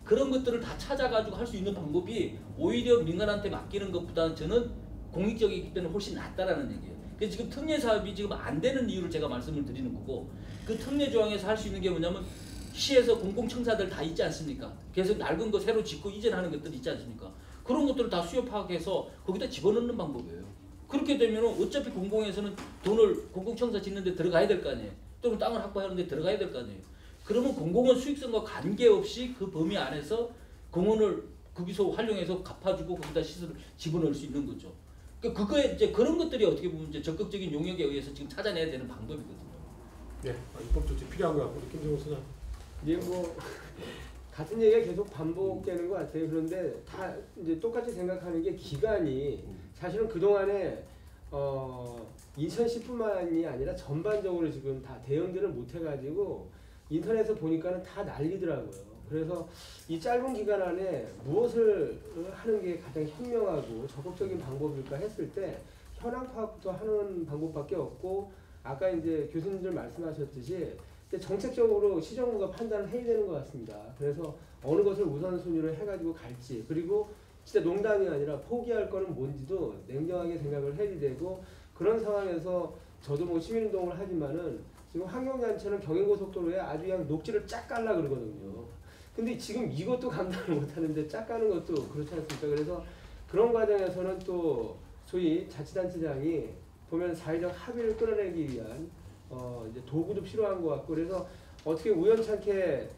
그런 것들을 다 찾아가지고 할 수 있는 방법이 오히려 민간한테 맡기는 것보다는 저는 공익적이기 때문에 훨씬 낫다라는 얘기예요. 그래서 지금 특례 사업이 지금 안 되는 이유를 제가 말씀을 드리는 거고 그 특례 조항에서 할 수 있는 게 뭐냐면 시에서 공공청사들 다 있지 않습니까? 계속 낡은 거 새로 짓고 이전하는 것들 있지 않습니까? 그런 것들을 다 수요 파악해서 거기다 집어넣는 방법이에요. 그렇게 되면 어차피 공공에서는 돈을 공공청사 짓는 데 들어가야 될 거 아니에요. 또는 땅을 확보하는 데 들어가야 될 거 아니에요. 그러면 공공은 수익성과 관계없이 그 범위 안에서 공원을 거기서 활용해서 갚아주고 거기다 시설을 집어넣을 수 있는 거죠. 그러니까 그거에 이제 그런 것들이 어떻게 보면 이제 적극적인 용역에 의해서 지금 찾아내야 되는 방법이거든요. 네, 입법 조치 필요한 것 같고 김정은 소장. 이게 뭐 같은 얘기가 계속 반복되는 것 같아요. 그런데 다 이제 똑같이 생각하는 게 기간이 사실은 그 동안에 인천시뿐만이 아니라 전반적으로 지금 다 대응들을 못 해가지고 인터넷에서 보니까는 다 난리더라고요. 그래서 이 짧은 기간 안에 무엇을 하는 게 가장 현명하고 적극적인 방법일까 했을 때 현황 파악부터 하는 방법밖에 없고 아까 이제 교수님들 말씀하셨듯이 정책적으로 시정부가 판단을 해야 되는 것 같습니다. 그래서 어느 것을 우선순위로 해가지고 갈지 그리고 진짜 농담이 아니라 포기할 거는 뭔지도 냉정하게 생각을 해야 되고 그런 상황에서 저도 뭐 시민운동을 하지만은 지금 환경단체는 경인고속도로에 아주 그냥 녹지를 쫙 깔라 그러거든요. 근데 지금 이것도 감당을 못하는데 쫙 까는 것도 그렇지 않습니까? 그래서 그런 과정에서는 또 소위 자치단체장이 보면 사회적 합의를 끌어내기 위한 이제 도구도 필요한 것 같고 그래서 어떻게 우연찮게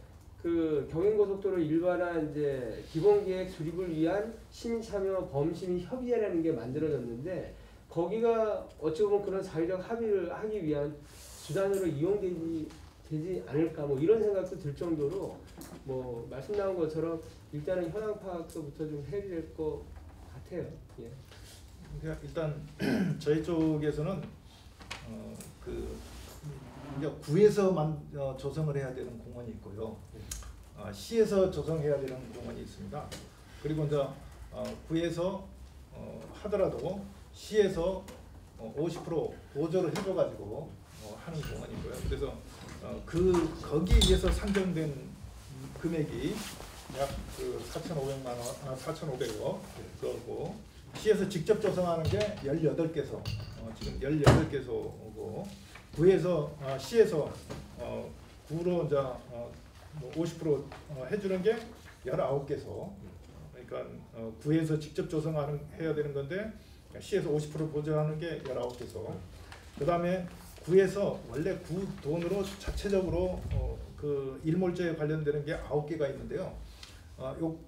그 경인고속도로 일반화 이제 기본계획 수립을 위한 시민참여 범시민협의회라는 게 만들어졌는데 거기가 어찌 보면 그런 사회적 합의를 하기 위한 수단으로 이용되지 않을까 뭐 이런 생각도 들 정도로 뭐 말씀 나온 것처럼 일단은 현황 파악서부터 좀 해야 될 것 같아요. 예. 그러니까 일단 저희 쪽에서는 이제 구에서 조성을 해야 되는 공원이 있고요. 시에서 조성해야 되는 공원이 있습니다. 그리고 이제 구에서 하더라도 시에서 50% 보조를 해줘가지고 하는 공원이고요. 그래서 거기에 의해서 산정된 금액이 약 4,500만 원, 4,500억 그거고 시에서 직접 조성하는 게 18개소, 지금 18개소고 구에서 시에서 구로 이제 50% 해주는 게 19개소. 그러니까 구에서 직접 조성해야 되는 건데 시에서 50% 보조하는 게 19개소. 그 다음에 구에서 원래 구 돈으로 자체적으로 그 일몰제에 관련되는 게 9개가 있는데요.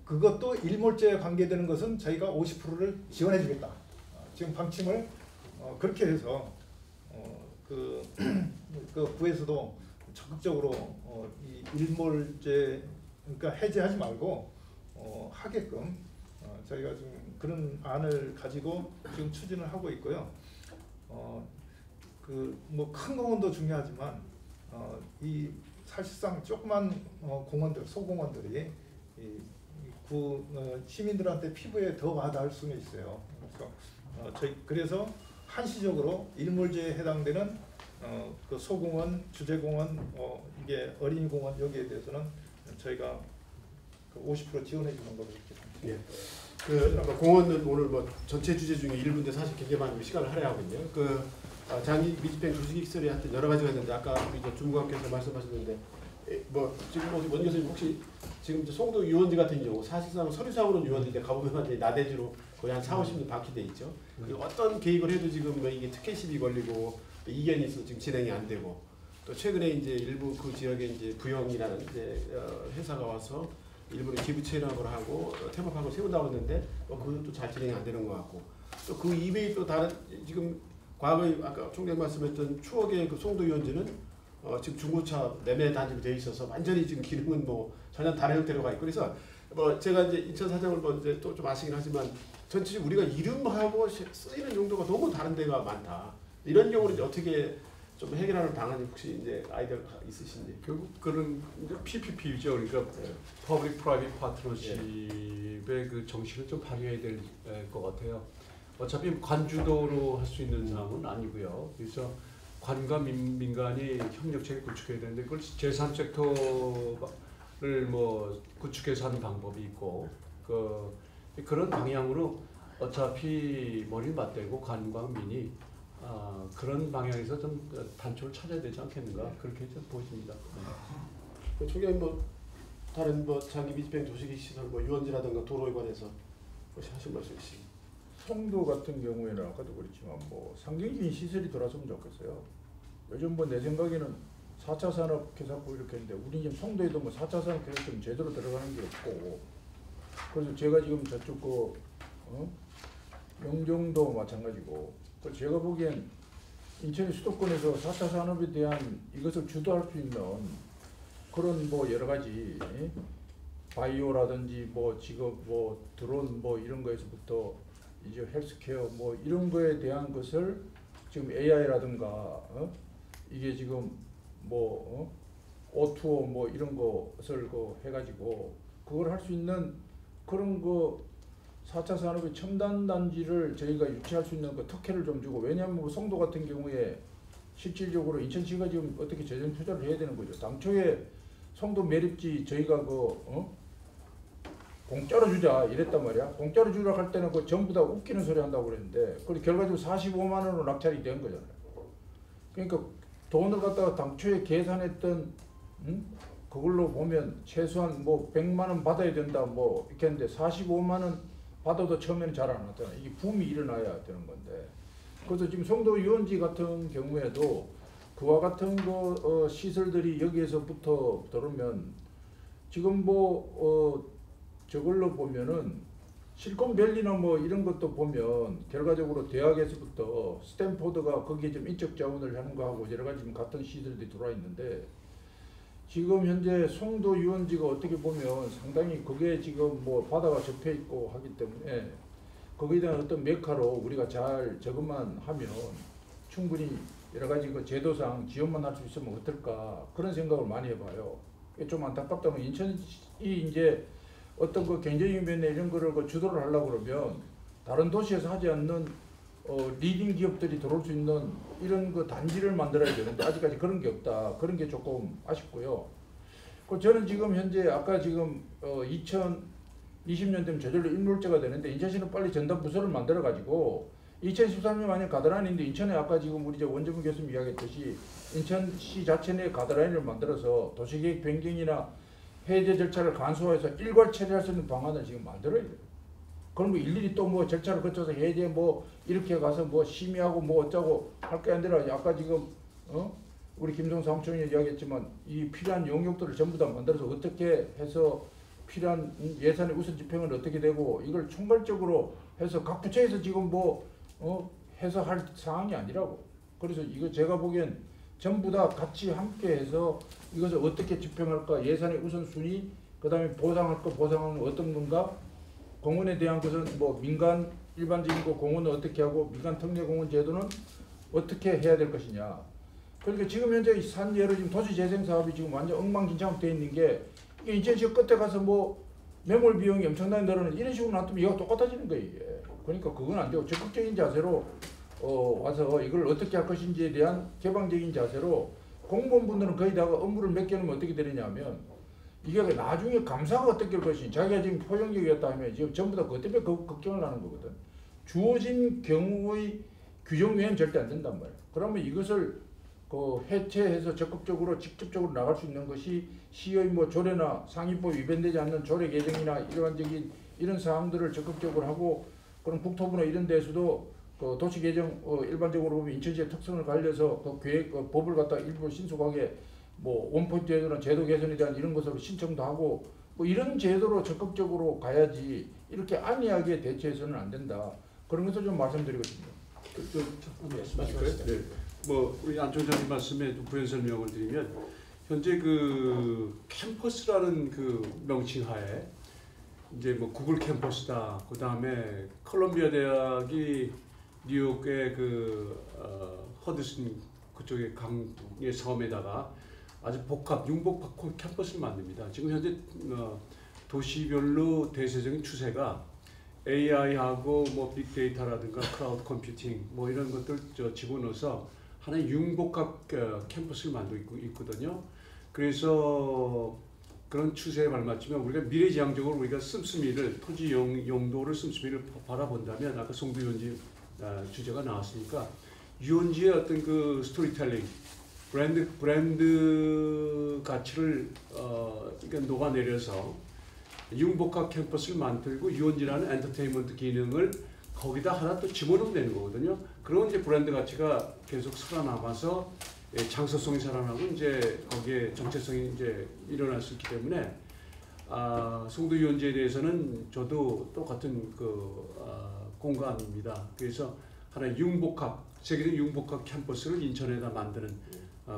그것도 일몰제에 관계되는 것은 저희가 50%를 지원해 주겠다. 지금 방침을 그렇게 해서 그 구에서도 적극적으로 이 일몰제 그러니까 해제하지 말고 하게끔 저희가 지금 그런 안을 가지고 지금 추진을 하고 있고요. 그 뭐 큰 공원도 중요하지만 이 사실상 조그만 공원들, 소공원들이 구 시민들한테 피부에 더 와닿을 수는 있어요. 그래서 한시적으로 일몰제에 해당되는 그 소공원, 주제공원, 이게 어린이공원 여기에 대해서는 저희가 그 50% 지원해 주는 걸로 이렇게. 예. 그 공원은 오늘 뭐 전체 주제 중에 일부인데 사실 굉장히 많은 시간을 할애하거든요. 장기 미집행 조직익설이 하여튼 여러 가지가 있는데 아까 우리 중국학교에서 말씀하셨는데 뭐 지금 원 교수님 혹시 지금 송도 유원지 같은 경우 사실상 서류상으로는 유원지인데 가보면 나대지로 거의 한 4~50년 바퀴돼 있죠. 그리고 어떤 계획을 해도 지금 뭐 이게 특혜 시비 걸리고 이견이 있어 지금 진행이 안 되고 또 최근에 이제 일부 그 지역에 이제 부영이라는 이제 회사가 와서 일부러 기부 체납을 하고 테마파크를 세운다고 했는데 그것도 잘 진행이 안 되는 것 같고 또 그 이외에 또 다른 지금 과거에 아까 총장 말씀했던 추억의 그 송도 유원지는 지금 중고차 매매 단지로 되어 있어서 완전히 지금 기능은 뭐 전혀 다른 형태로 가 있고 그래서 뭐 제가 이제 인천 사정을 뭐 이제 또 좀 아시긴 하지만 전체적으로 우리가 이름하고 쓰이는 용도가 너무 다른 데가 많다. 이런 경우는 이제 어떻게 좀 해결하는 방안이 혹시 이제 아이디어가 있으신지? 결국 그런 이제 PPP죠. 그러니까 Public Private Partnership의 그 정신을 좀 발휘해야 될 것 같아요. 어차피 관주도로 할 수 있는 사항은 아니고요. 그래서 관과 민간이 협력체계 구축해야 되는데 그걸 제3섹터를 뭐 구축해서 하는 방법이 있고 그런 방향으로 어차피 머리를 맞대고 관과 민이 그런 방향에서 좀 단초를 찾아야 되지 않겠는가 그렇게 좀 보십니다. 총장님 뭐 다른 뭐 장기 미집행 도시기 시설 뭐 유원지라든가 도로에 관해서 혹시 하실 말씀 있으신가요? 송도 같은 경우에는 아까도 그렇지만 뭐 상경적인 시설이 돌아서면 좋겠어요. 요즘 뭐 내 생각에는 4차 산업 개발고 이렇게 했는데 우리 지금 송도에도 뭐 4차 산업 개발 좀 제대로 들어가는 게 없고 그래서 제가 지금 저쪽 영종도 마찬가지고 제가 보기엔 인천의 수도권에서 4차 산업에 대한 이것을 주도할 수 있는 그런 뭐 여러 가지 바이오라든지 뭐 직업 뭐 드론 뭐 이런 거에서부터 이제 헬스케어 뭐 이런 거에 대한 것을 지금 AI라든가 이게 지금 뭐 O2O 뭐 이런 것을 해가지고 그걸 할 수 있는 그런 4차 산업의 첨단 단지를 저희가 유치할 수 있는 특혜를 좀 주고 왜냐하면 뭐 송도 같은 경우에 실질적으로 인천시가 지금 어떻게 재정 투자를 해야 되는 거죠. 당초에 송도 매립지 저희가 공짜로 주자 이랬단 말이야. 공짜로 주라고 할 때는 전부 다 웃기는 소리 한다고 그랬는데 그걸 결과적으로 45만 원으로 낙찰이 된 거잖아요. 그러니까 돈을 갖다가 당초에 계산했던 그걸로 보면 최소한 뭐 100만 원 받아야 된다 뭐 이렇게 했는데 45만 원 받아도 처음에는 잘 안 왔잖아. 이게 붐이 일어나야 되는 건데. 그래서 지금 송도 유원지 같은 경우에도 그와 같은 시설들이 여기에서부터 들어오면 지금 저걸로 보면은 실리콘밸리나 뭐 이런 것도 보면 결과적으로 대학에서부터 스탠포드가 거기에 좀 인적 자원을 하는 거하고 여러 가지 같은 시설들이 들어와 있는데 지금 현재 송도 유원지가 어떻게 보면 상당히 그게 지금 뭐 바다가 접해 있고 하기 때문에 거기에 대한 어떤 메카로 우리가 잘 저것만 하면 충분히 여러 가지 제도상 지원만 할 수 있으면 어떨까 그런 생각을 많이 해봐요. 좀 안타깝다면 인천이 이제 어떤 그 경제적인 면에 이런 거를 그 주도를 하려고 그러면 다른 도시에서 하지 않는 리딩 기업들이 들어올 수 있는 이런 그 단지를 만들어야 되는데 아직까지 그런 게 없다. 그런 게 조금 아쉽고요. 그 저는 지금 현재 아까 지금 2020년 되면 저절로 일몰제가 되는데 인천시는 빨리 전담 부서를 만들어 가지고 2013년 만약 가드라인인데 인천에 아까 지금 우리 저 원정문 교수님 이야기했듯이 인천시 자체 내 가드라인을 만들어서 도시계획 변경이나 해제 절차를 간소화해서 일괄 처리할 수 있는 방안을 지금 만들어야 돼요. 그럼 뭐 일일이 또 뭐 절차를 거쳐서 해제 뭐 이렇게 가서 뭐 심의하고 뭐 어쩌고 할 게 아니라 아까 지금 우리 김성 사무총장이 이야기했지만 이 필요한 용역들을 전부 다 만들어서 어떻게 해서 필요한 예산의 우선 집행은 어떻게 되고 이걸 총괄적으로 해서 각 부처에서 지금 뭐 해서 할 상황이 아니라고. 그래서 이거 제가 보기엔 전부 다 같이 함께 해서 이것을 어떻게 집행할까, 예산의 우선순위, 그 다음에 보상할 거 보상하는 어떤 건가, 공원에 대한 것은 뭐 민간 일반적인 거 공원은 어떻게 하고 민간 특례공원 제도는 어떻게 해야 될 것이냐. 그러니까 지금 현재 산예로 지금 도시재생 사업이 지금 완전 엉망진창으로 되어 있는 게 인천시 끝에 가서 뭐 매몰 비용이 엄청나게 늘어나는 이런 식으로 놔두면 이거 똑같아지는 거예요. 이게. 그러니까 그건 안 되고 적극적인 자세로 와서 이걸 어떻게 할 것인지에 대한 개방적인 자세로 공무원분들은 거의 다 업무를 맡겨놓으면 어떻게 되느냐면 이게 나중에 감사가 어떻게 될 것인지 자기가 지금 포용력이었다 하면 지금 전부 다 그것 때문에 걱정을 하는 거거든. 주어진 경우의 규정 외에는 절대 안 된단 말이야. 그러면 이것을 해체해서 적극적으로 직접적으로 나갈 수 있는 것이 시의 뭐 조례나 상위법 위반되지 않는 조례 개정이나 일반적인 이런 사항들을 적극적으로 하고 그럼 국토부나 이런 데서도 그 도시 개정 일반적으로 보면 인천시의 특성을 갈려서 그 계획 법을 갖다 일부 신속하게 뭐 원포인트 제도나 제도 개선에 대한 이런 것으로 신청도 하고 뭐 이런 제도로 적극적으로 가야지 이렇게 안이하게 대처해서는 안 된다. 그런 것을 좀 말씀드리거든요. 말씀하시죠. 네. 뭐 우리 안 총장님 말씀에 좀 부연 설명을 드리면 현재 그 캠퍼스라는 그 명칭하에 이제 뭐 구글 캠퍼스다. 그 다음에 컬럼비아 대학이 뉴욕의 그 허드슨 그쪽의 강의 섬에다가 아주 융복합 캠퍼스를 만듭니다. 지금 현재 도시별로 대세적인 추세가 AI하고 뭐 빅데이터라든가 클라우드 컴퓨팅 뭐 이런 것들 집어넣어서 하나의 융복합 캠퍼스를 만들고 있거든요. 그래서 그런 추세에 발맞추면 우리가 미래지향적으로 우리가 씀씀이를 토지 용도를 씀씀이를 바라본다면 아까 송도 유원지 주제가 나왔으니까 유원지의 어떤 그 스토리텔링 브랜드 가치를 그러니까 녹아내려서 융복합 캠퍼스를 만들고 유원지라는 엔터테인먼트 기능을 거기다 하나 또 집어넣으면 되는 거거든요. 그런 이제 브랜드 가치가 계속 살아남아서 장소성이 살아나고 이제 거기에 정체성이 이제 일어날 수 있기 때문에 송도 유원지에 대해서는 저도 똑같은 공감입니다. 그래서 하나의 융복합 세계적 융복합 캠퍼스를 인천에다 만드는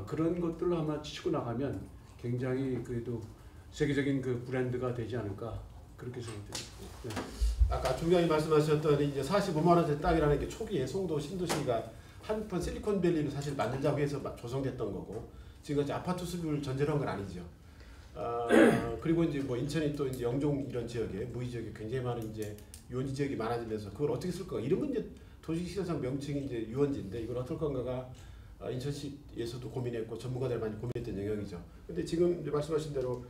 그런 것들을 아마 치고 나가면 굉장히 그래도 세계적인 그 브랜드가 되지 않을까 그렇게 생각됩니다. 네. 아까 총장이 말씀하셨던 이제 45만 원짜리 땅이라는 게 초기에 송도 신도시가 한편 실리콘밸리를 사실 만들자고 해서 조성됐던 거고 지금까지 아파트 수비를 전제로 한 건 아니죠. 그리고 이제 뭐 인천이 또 이제 영종 이런 지역에 무의 지역에 굉장히 많은 이제 유원지 지역이 많아지면서 그걸 어떻게 쓸 건가 이런 건 이제 도시시설상 명칭이 이제 유원지인데 이걸 어떨 건가가 인천시에서도 고민했고 전문가들 많이 고민했던 영역이죠. 근데 지금 이제 말씀하신 대로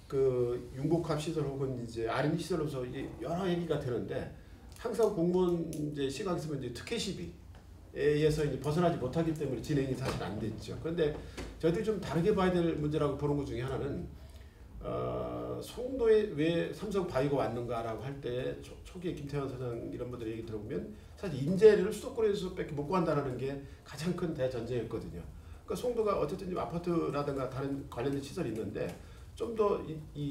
그 융복합 시설 혹은 이제 R&D 시설로서 이제 여러 얘기가 되는데 항상 공무원 이제 시각에서 보면 이제 특혜 시비에서 이제 벗어나지 못하기 때문에 진행이 사실 안 됐죠. 그런데 저희들이 좀 다르게 봐야 될 문제라고 보는 것 중에 하나는 송도에 왜 삼성 바이오가 왔는가라고 할 때 초기에 김태환 사장 이런 분들 얘기 들어보면 사실 인재를 수도권에서밖에 못 구한다는 게 가장 큰 대전제였거든요. 그러니까 송도가 어쨌든 아파트라든가 다른 관련된 시설이 있는데 좀 더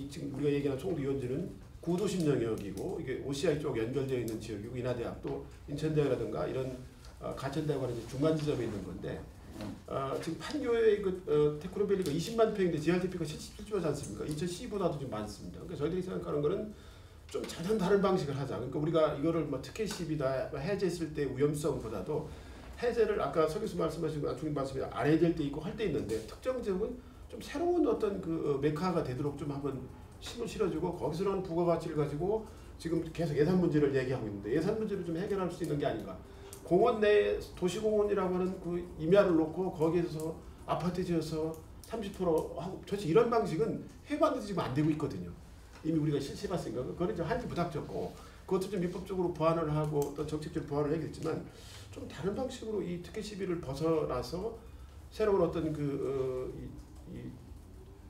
지금 우리가 얘기하는 송도 유원지는 구도심 영역이고 이게 OCI 쪽 연결되어 있는 지역이고 인하대학도 인천대학이라든가 이런 가천대학과는 이제 중간 지점에 있는 건데 지금 판교의 테크노밸리가 20만 평인데 GRDP가 77조지 않습니까? 인천시보다도 좀 많습니다. 그러니까 저희들이 생각하는 거는 좀 전혀 다른 방식을 하자. 그러니까 우리가 이거를 뭐 특혜 시비다 해제했을 때 위험성보다도 해제를 아까 서 교수 말씀하시고 안총님 말씀이 안 해야 될 때 있고 할 때 있는데 특정 지역은 좀 새로운 어떤 그 메카가 되도록 좀 한번 심을 실어주고 거기서 나오는 부가가치를 가지고 지금 계속 예산 문제를 얘기하고 있는데 예산 문제를 좀 해결할 수 있는 게 아닌가. 공원 내 도시공원이라고 하는 그 임야를 놓고 거기에서 아파트 지어서 30% 하고 도대체 이런 방식은 해봤는데 지금 안 되고 있거든요. 이미 우리가 실시해봤으니까 그거는 이제 한이 부닥쳤고 그것도 좀 입법적으로 보완을 하고 또 정책적으로 보완을 해야겠지만 좀 다른 방식으로 이 특혜 시비를 벗어나서 새로운 어떤 이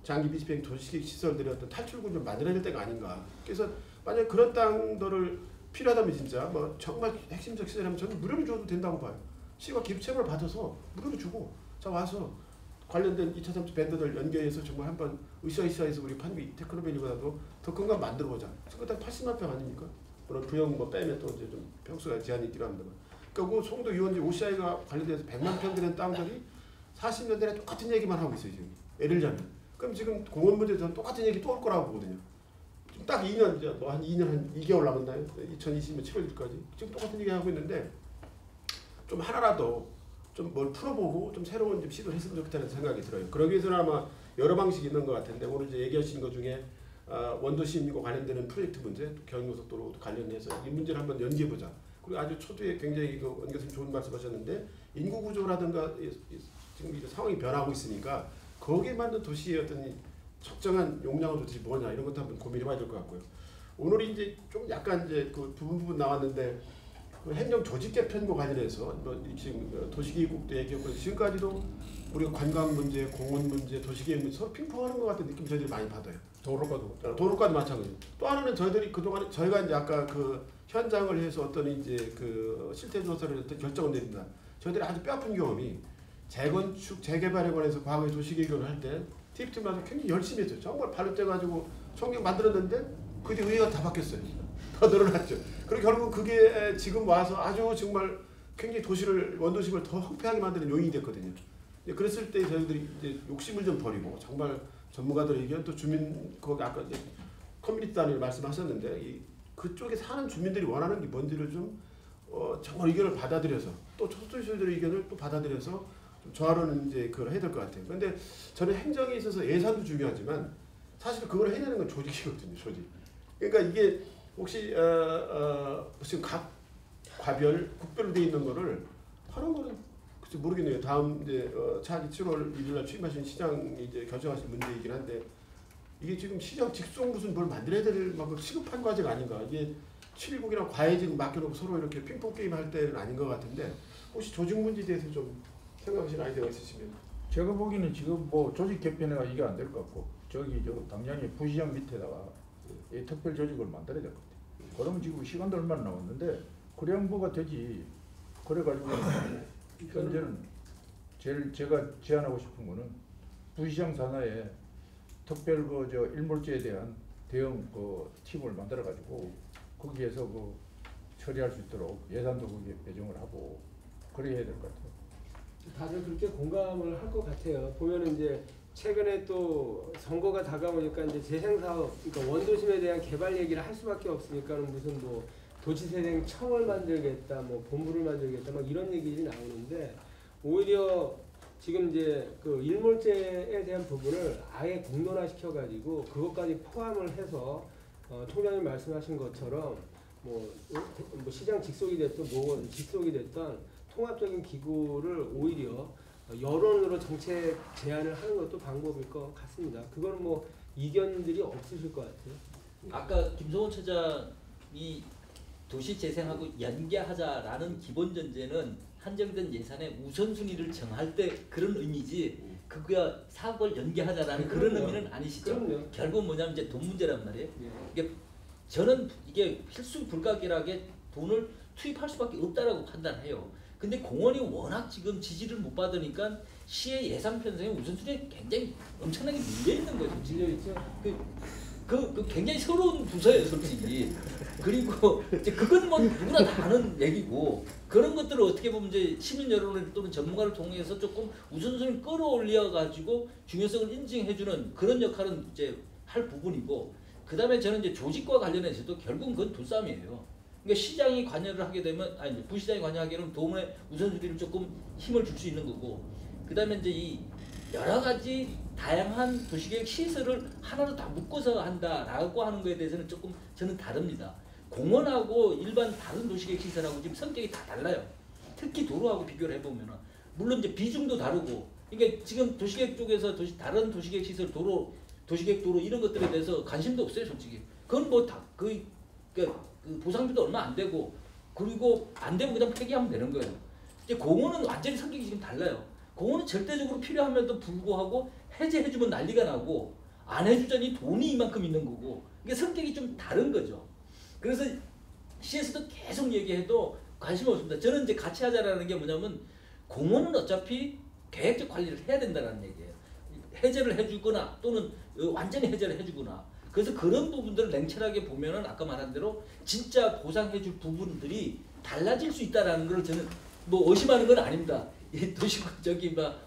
장기 미집행 도시계획 시설들의 어떤 탈출구를 좀 만들어야 될 때가 아닌가. 그래서 만약 그런 땅들을 필요하다면 진짜 뭐 정말 핵심적 시설이라면 저는 무료로 줘도 된다고 봐요. 시가 기부채무를 받아서 무료로 주고 자 와서 관련된 2차 3차 밴드들 연계해서 정말 한번 으쌰으쌰해서 우리 판교 테크노밸리보다도 더 큰 거 만들어보자. 그거 80만 평 아닙니까? 물론 부영 뭐 빼면 또 이제 좀 평수가 제한이 있긴 합니다만. 그러니까 그 송도 유원지 OCI가 관련돼서 100만 평 되는 땅들이 40년 내내 똑같은 얘기만 하고 있어요 지금. 예를 들자면. 그럼 지금 공원 문제에서 똑같은 얘기 또 올 거라고 보거든요. 지금 딱 2년 이제 뭐 한 2년 한 2개월 남았나요? 2020년 7월까지 지금 똑같은 얘기 하고 있는데 좀 하나라도 좀 뭘 풀어보고 좀 새로운 좀 시도를 했으면 좋겠다는 생각이 들어요. 그러기 위해서는 아마 여러 방식이 있는 것 같은데 오늘 이제 얘기하신 것 중에 원도심과 관련되는 프로젝트 문제, 또 경인고속도로 관련해서 이 문제를 한번 연기해보자. 그리고 아주 초두에 굉장히 원 교수님 좋은 말씀하셨는데 인구 구조라든가 지금 이제 상황이 변하고 있으니까 거기에 맞는 도시의 어떤 적정한 용량은 도대체 뭐냐 이런 것도 한번 고민해봐야 될 것 같고요. 오늘 이제 좀 약간 이제 그 부분 나왔는데 그 행정 조직 개편과 관련해서 뭐 지금 도시계획국도 얘기했고 지금까지도 우리가 관광 문제, 공원 문제, 도시계획 문제 서로 핑퐁하는 것 같은 느낌 저희들이 많이 받아요. 도로과도 마찬가지. 또 하나는 저희들이 그동안 저희가 이제 아까 그 현장을 해서 어떤 이제 그 실태 조사를 했던 결정을 내린다. 저희들이 아주 뼈아픈 경험이 재건축, 재개발에 관해서 과거에 도시계획을 할 때 TF팀마다 굉장히 열심히 했죠. 정말 발로 떼가지고 총경 만들었는데 그 뒤에 의회가 다 바뀌었어요. 더 늘어났죠. 그리고 결국 그게 지금 와서 아주 정말 굉장히 도시를 원도심을 더 황폐하게 만드는 요인이 됐거든요. 그랬을 때 저희들이 이제 욕심을 좀 버리고 정말 전문가들의 의견 또 주민 거기 아까 이제 커뮤니티 단위를 말씀하셨는데 그쪽에 사는 주민들이 원하는 게 뭔지를 좀 정말 의견을 받아들여서 또 초소도시들의 의견을 또 받아들여서 좀 조화로는 이제 그걸 해야 될 것 같아요. 그런데 저는 행정에 있어서 예산도 중요하지만 사실 그걸 해내는 건 조직이거든요. 조직. 그러니까 이게 혹시 지금 각 과별 국별로 돼 있는 거를 하는 거는 글쎄 모르겠네요. 다음 이제 차기 7월 1일날 취임하신 시장이 이제 결정하실 문제이긴 한데 이게 지금 시장 직속 무슨 뭘 만들어야 될 만큼 시급한 과제가 아닌가. 이게 7국이랑 과외 지금 맡겨놓고 서로 이렇게 핑퐁 게임 할 때는 아닌 것 같은데 혹시 조직 문제에 대해서 좀 생각하시는 아이디어가 있으시면. 제가 보기에는 지금 뭐 조직 개편회가 이게 안 될 것 같고 저기 저 당장에 부시장 밑에다가 이 특별 조직을 만들어야 될 것 같아요. 그러면 지금 시간도 얼마나 남았는데 그래 양보가 되지. 그래가지고 현재는 제가 제안하고 싶은 거는 부시장 산하에 특별 저 일몰제에 대한 대응 팀을 만들어가지고 거기에서 처리할 수 있도록 예산도 거기에 배정을 하고 그래야 될 것 같아요. 다들 그렇게 공감을 할 것 같아요. 보면은 이제 최근에 또 선거가 다가오니까 이제 재생사업, 그러니까 원도심에 대한 개발 얘기를 할 수밖에 없으니까 무슨 뭐 도시재생청을 만들겠다, 뭐 본부를 만들겠다, 막 이런 얘기들이 나오는데 오히려 지금 이제 그 일몰제에 대한 부분을 아예 공론화 시켜가지고 그것까지 포함을 해서 총장님 말씀하신 것처럼 뭐 시장 직속이 됐든 뭐 직속이 됐든 통합적인 기구를 오히려 여론으로 정책 제안을 하는 것도 방법일 것 같습니다. 그거는 뭐 이견들이 없으실 것 같아요. 아까 김성훈 처장이 도시 재생하고 연계하자라는 기본 전제는 한정된 예산의 우선순위를 정할 때 그런 의미지 그거야 사업을 연계하자라는 그런 의미는 아니시죠. 그럼요. 결국 뭐냐면 이제 돈 문제란 말이에요. 예. 이게 저는 이게 필수 불가결하게 돈을 투입할 수밖에 없다라고 판단해요. 근데 공원이 워낙 지금 지지를 못 받으니까 시의 예산 편성에 우선순위에 굉장히 엄청나게 밀려 있는 거죠. 밀려 있죠. 그 굉장히 서러운 부서예요, 솔직히. 그리고 이제 그건 뭐 누구나 다 아는 얘기고 그런 것들을 어떻게 보면 이제 시민 여론을 또는 전문가를 통해서 조금 우선순위를 끌어올려 가지고 중요성을 인증해주는 그런 역할은 이제 할 부분이고 그 다음에 저는 이제 조직과 관련해서도 결국은 그건 돈 싸움이에요. 그러니까 시장이 관여를 하게 되면 아니 부시장이 관여하게 되면 도움에 우선순위를 조금 힘을 줄 수 있는 거고 그 다음에 이제 이 여러 가지 다양한 도시계획 시설을 하나로 다 묶어서 한다라고 하는 거에 대해서는 조금 저는 다릅니다. 공원하고 일반 다른 도시계획 시설하고 지금 성격이 다 달라요. 특히 도로하고 비교를 해보면은 물론 이제 비중도 다르고, 그러니까 지금 도시계획 쪽에서 다른 도시계획 시설 도시계획 도로 이런 것들에 대해서 관심도 없어요, 솔직히. 그건 뭐 다 그 보상비도 얼마 안 되고, 그리고 안 되면 그냥 폐기하면 되는 거예요. 이제 공원은 완전히 성격이 지금 달라요. 공원은 절대적으로 필요함에도 불구하고 해제해주면 난리가 나고, 안 해주자니 돈이 이만큼 있는 거고, 이게 성격이 좀 다른 거죠. 그래서 시에서도 계속 얘기해도 관심 없습니다. 저는 이제 같이 하자라는 게 뭐냐면, 공원은 어차피 계획적 관리를 해야 된다는 얘기예요. 해제를 해주거나 또는 완전히 해제를 해주거나. 그래서 그런 부분들을 냉철하게 보면은 아까 말한 대로 진짜 보상해줄 부분들이 달라질 수 있다라는 걸 저는 뭐 의심하는 건 아닙니다. 이 도시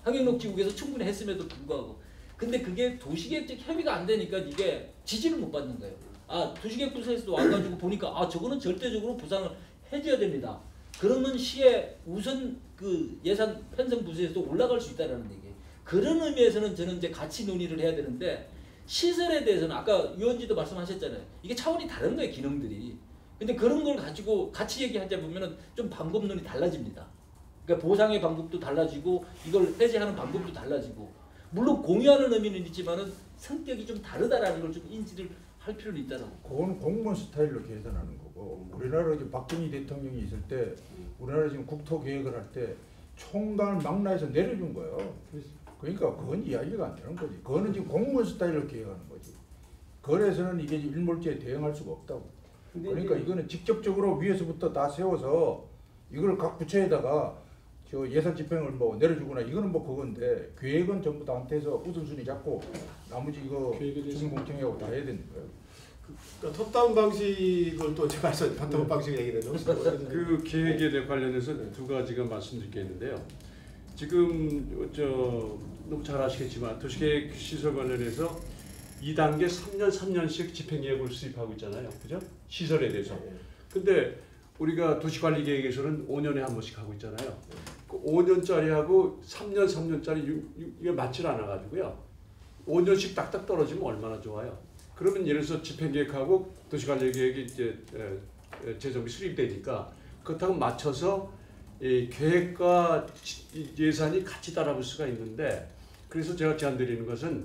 환경녹지국에서 충분히 했음에도 불구하고. 근데 그게 도시계획적 협의가 안 되니까 이게 지지를 못 받는 거예요. 아, 도시계획부서에서도 와가지고 보니까 아, 저거는 절대적으로 보상을 해줘야 됩니다. 그러면 시의 우선 그 예산 편성 부서에서도 올라갈 수 있다라는 얘기예요. 그런 의미에서는 저는 이제 같이 논의를 해야 되는데, 시설에 대해서는 아까 유원지도 말씀하셨잖아요. 이게 차원이 다른 거예요, 기능들이. 근데 그런 걸 가지고 같이 얘기하자 보면은 좀 방법론이 달라집니다. 그러니까 보상의 방법도 달라지고 이걸 해제하는 방법도 달라지고, 물론 공유하는 의미는 있지만은 성격이 좀 다르다라는 걸 좀 인지를 할 필요는 있다는 거. 그건 공무원 스타일로 계산하는 거고, 우리나라 지금 박정희 대통령이 있을 때 우리나라 지금 국토 계획을 할 때 총괄 망라해서 내려준 거예요. 그러니까 그건 이야기가 안 되는 거지. 그거는 지금 공무원 스타일로 계획하는 거지. 거래에서는 이게 일몰제에 대응할 수가 없다고. 그러니까 이거는 직접적으로 위에서부터 다 세워서 이걸 각 부처에다가 저 예산 집행을 뭐 내려주거나 이거는 뭐 그건데, 계획은 전부 다 한테서 우선순위 잡고 나머지 이거 주민공청회하고 다 해야 되는 거예요. 그러니까 톱다운 방식을 또 제가 바텀업 방식 얘기를 했는데 그 계획에 관련해서 두 가지가 말씀드릴 게 있는데요. 지금 너무 잘 아시겠지만 도시계획 시설 관련해서 2단계 3년씩 집행계획을 수립하고 있잖아요. 그죠? 시설에 대해서. 근데 우리가 도시관리계획에서는 5년에 한 번씩 하고 있잖아요. 그 5년짜리하고 3년짜리 이게 맞질 않아가지고요. 5년씩 딱딱 떨어지면 얼마나 좋아요. 그러면 예를 들어서 집행계획하고 도시관리계획이 이제 재정비 수립되니까 그렇다고 맞춰서 이 계획과 예산이 같이 따라올 수가 있는데, 그래서 제가 제안드리는 것은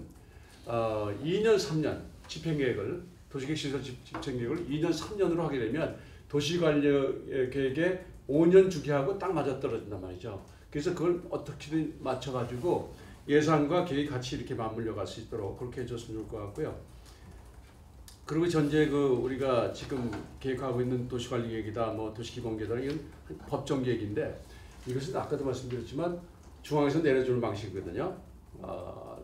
2년 3년 집행계획을 도시계획 시설 집행계획을 2년 3년으로 하게 되면 도시관리계획에 5년 주기하고 딱 맞아떨어진단 말이죠. 그래서 그걸 어떻게든 맞춰가지고 예산과 계획이 같이 이렇게 맞물려 갈 수 있도록 그렇게 해줬으면 좋을 것 같고요. 그리고 현재 우리가 지금 계획하고 있는 도시관리계획이다, 뭐 도시기본계획이다, 이건 법정 계획인데, 이것은 아까도 말씀드렸지만 중앙에서 내려주는 방식이거든요.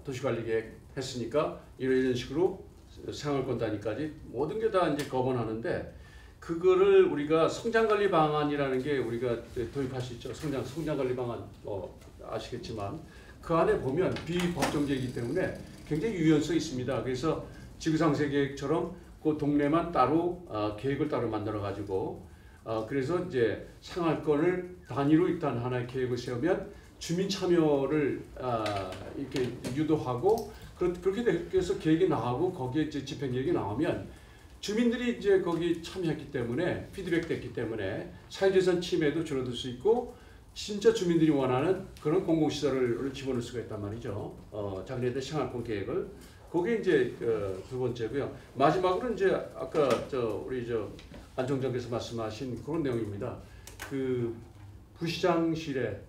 도시관리계획 했으니까 이런 식으로 생활권 단위까지 모든 게 다 이제 거론하는데, 그거를 우리가 성장관리 방안이라는 게 우리가 도입할 수 있죠. 성장관리 방안 아시겠지만 그 안에 보면 비법정계획이기 때문에 굉장히 유연성이 있습니다. 그래서 지구상세 계획처럼 그 동네만 따로 계획을 따로 만들어 가지고 그래서 이제 생활권을 단위로 일단 하나의 계획을 세우면 주민 참여를 이렇게 유도하고, 그렇게 돼서 계획이 나오고 거기에 이제 집행 계획이 나오면 주민들이 이제 거기 참여했기 때문에 피드백 됐기 때문에 사회재산 침해도 줄어들 수 있고, 진짜 주민들이 원하는 그런 공공시설을 집어넣을 수가 있단 말이죠. 자기네들 생활권 계획을. 그게 이제 두 번째고요. 마지막으로 이제 아까 우리 안총장께서 말씀하신 그런 내용입니다. 그 부시장실에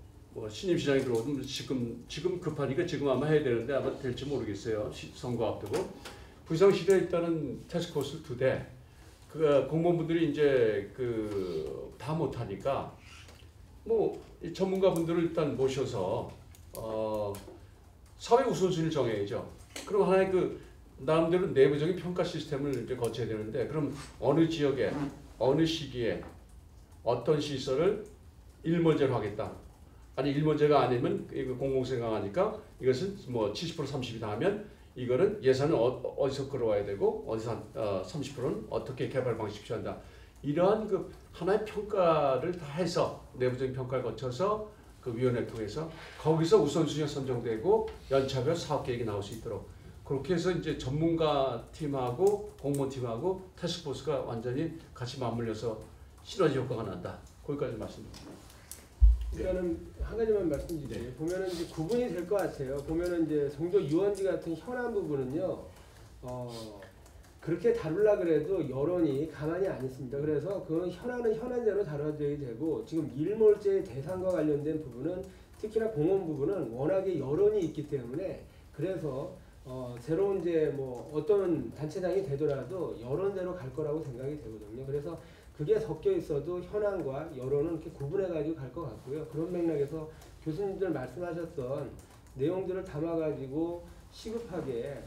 신임 시장이 들어오면 지금 급하니까 지금 아마 해야 되는데 아마 될지 모르겠어요. 선거 앞두고 부시장실에 일단은 태스크포스를 2대. 그 공무원분들이 이제 다 못하니까 뭐 전문가분들을 일단 모셔서 사회 우선순위를 정해야죠. 그럼 하나의 나름대로 내부적인 평가 시스템을 이제 거쳐야 되는데, 그럼 어느 지역에 어느 시기에 어떤 시설을 일몰제로 하겠다. 아니 일몰제가 아니면 이거 공공생각하니까 이것은 뭐 70% 30이 다 하면 이거는 예산을 어디서 끌어와야 되고 어디서 30%는 어떻게 개발 방식 취한다. 이러한 하나의 평가를 다 해서 내부적인 평가를 거쳐서 그 위원회를 통해서 거기서 우선순위가 선정되고 연차별 사업 계획이 나올 수 있도록 그렇게 해서 이제 전문가 팀하고 공무원 팀하고 태스크포스가 완전히 같이 맞물려서 시너지 효과가 난다. 거기까지 말씀드립니다. 그러니까는 한 가지만 말씀드릴게요. 보면은 이제 구분이 될 것 같아요. 보면은 이제 종교 유원지 같은 현안 부분은요, 그렇게 다룰라 그래도 여론이 가만히 안 있습니다. 그래서 그 현안은 현안대로 다뤄져야 되고, 지금 일몰제 대상과 관련된 부분은 특히나 공원 부분은 워낙에 여론이 있기 때문에 그래서 새로운 이제 뭐 어떤 단체장이 되더라도 여론대로 갈 거라고 생각이 되거든요. 그래서 그게 섞여 있어도 현안과 여론은 이렇게 구분해 가지고 갈 것 같고요. 그런 맥락에서 교수님들 말씀하셨던 내용들을 담아 가지고 시급하게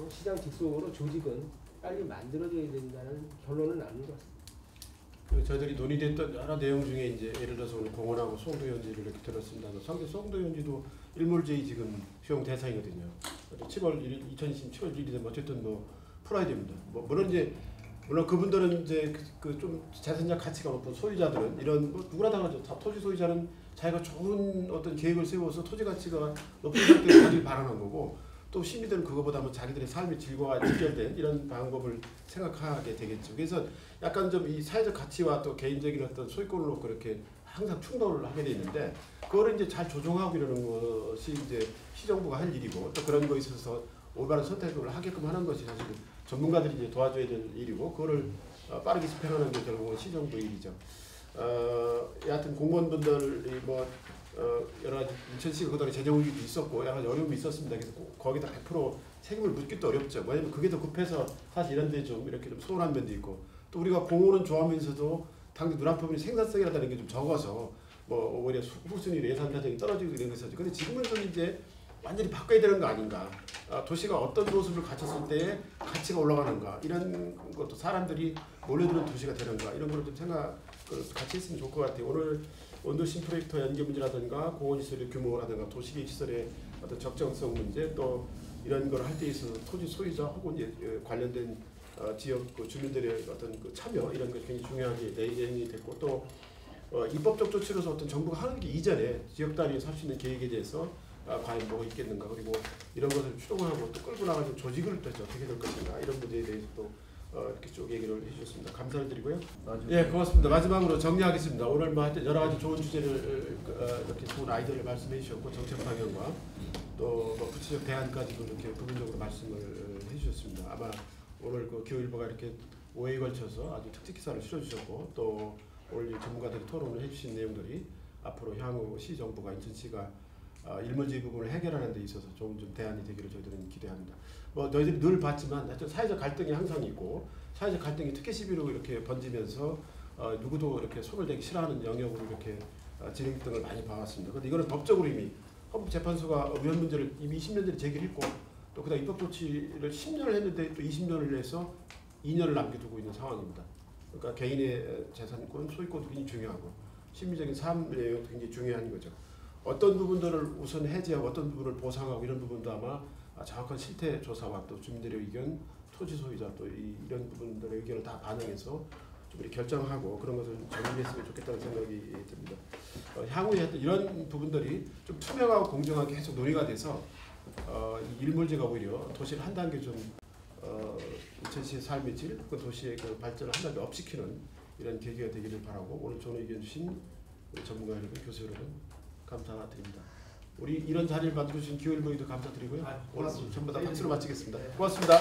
시장 뒷속으로 조직은 빨리 만들어져야 된다는 결론은 나는 것 같습니다. 저희들이 논의됐던 여러 내용 중에 이제 예를 들어서 오늘 공원하고 송도연지를 이렇게 들었습니다. 상대 송도연지도 일몰제의 지금 수용 대상이거든요. 2020년 7월 1일이 되면 어쨌든 뭐 풀어야 됩니다. 물론 그분들은 이제 좀 재산적 가치가 높은 소유자들은 이런 누구나 다 그러죠. 토지 소유자는 자기가 좋은 어떤 계획을 세워서 토지 가치가 높은 상태로 가길 바라는 거고, 또 시민들은 그거보다 뭐 자기들의 삶의 질과 직결된 이런 방법을 생각하게 되겠죠. 그래서 약간 좀 이 사회적 가치와 또 개인적인 어떤 소유권을 놓고 이렇게 항상 충돌을 하게 돼 있는데, 그거를 이제 잘 조정하고 이러는 것이 이제 시정부가 할 일이고, 또 그런 거에 있어서 올바른 선택을 하게끔 하는 것이 사실 전문가들이 이제 도와줘야 될 일이고, 그거를 빠르게 집행하는 게 결국은 시정부의 일이죠. 여하튼 공무원분들이 여러 가지 인천시가 그동안에 재정 위기도 있었고 여러 가지 어려움이 있었습니다. 그래서 거기다 100% 책임을 묻기도 어렵죠. 왜냐면 그게 더 급해서 사실 이런 데 좀 이렇게 좀 소홀한 면도 있고, 또 우리가 공원은 좋아하면서도 당장 눈앞에 생산성이라는 게 좀 적어서 오히려 후순위로 예산 사정이 떨어지고 이런 것이죠. 근데 지금은 좀 이제 완전히 바꿔야 되는 거 아닌가. 도시가 어떤 모습을 갖췄을 때 가치가 올라가는가, 이런 것도 사람들이 몰려드는 도시가 되는가, 이런 걸 좀 생각을 같이 했으면 좋을 것 같아요. 오늘 원도심 프로젝터 연계 문제라든가 공원시설의 규모라든가 도시계획 시설의 어떤 적정성 문제, 또 이런 걸 할 때 있어서 토지 소유자 혹은 관련된 지역 주민들의 어떤 참여, 이런 것이 굉장히 중요하게 내용이 됐고, 또 입법적 조치로서 어떤 정부가 하는 게 이전에 지역 단위에서 할 수 있는 계획에 대해서 과연 뭐가 있겠는가, 그리고 이런 것을 추동하고 또 끌고 나가는 조직을 또 어떻게 될 것인가, 이런 문제에 대해서 또 이렇게 쭉 얘기를 해주셨습니다. 감사를 드리고요. 예, 고맙습니다. 마지막으로 정리하겠습니다. 오늘 여러 가지 좋은 주제를 이렇게 좋은 아이디어를 말씀해 주셨고, 정책 방향과 또 구체적 대안까지도 이렇게 부분적으로 말씀을 해주셨습니다. 아마 오늘 기후일보가 이렇게 5회에 걸쳐서 아주 특집 기사를 실어주셨고, 또 오늘 전문가들이 토론을 해주신 내용들이 앞으로 향후 시정부가 인천시가 일몰제 부분을 해결하는 데 있어서 좀 대안이 되기를 저희들은 기대합니다. 너희들이 늘 봤지만 하여튼 사회적 갈등이 항상 있고, 사회적 갈등이 특혜 시비로 이렇게 번지면서 누구도 이렇게 손을 대기 싫어하는 영역으로 이렇게 진행 등을 많이 봐왔습니다. 그런데 이거는 법적으로 이미 헌법재판소가 위헌 문제를 이미 20년 전에 제기를 했고, 또 그다음 입법 조치를 10년을 했는데 또 20년을 해서 2년을 남겨두고 있는 상황입니다. 그러니까 개인의 재산권, 소유권도 굉장히 중요하고 심리적인 삶 내용도 굉장히 중요한 거죠. 어떤 부분들을 우선 해제하고 어떤 부분을 보상하고, 이런 부분도 아마 정확한 실태 조사와 또 주민들의 의견, 토지 소유자 또 이런 부분들의 의견을 다 반영해서 좀 이렇게 결정하고 그런 것을 정리했으면 좋겠다는 생각이 듭니다. 향후에 이런 부분들이 좀 투명하고 공정하게 계속 논의가 돼서 일몰제가 오히려 도시를 한 단계 좀 인천시의 삶의 질, 그 도시의 그 발전을 한 단계 업시키는 이런 계기가 되기를 바라고, 오늘 좋은 의견 주신 우리 전문가 여러분, 교수 여러분 감사드립니다. 우리 이런 자리를 만들어주신 기후일보에도 감사드리고요. 오늘 전부 다 박수로 마치겠습니다. 고맙습니다.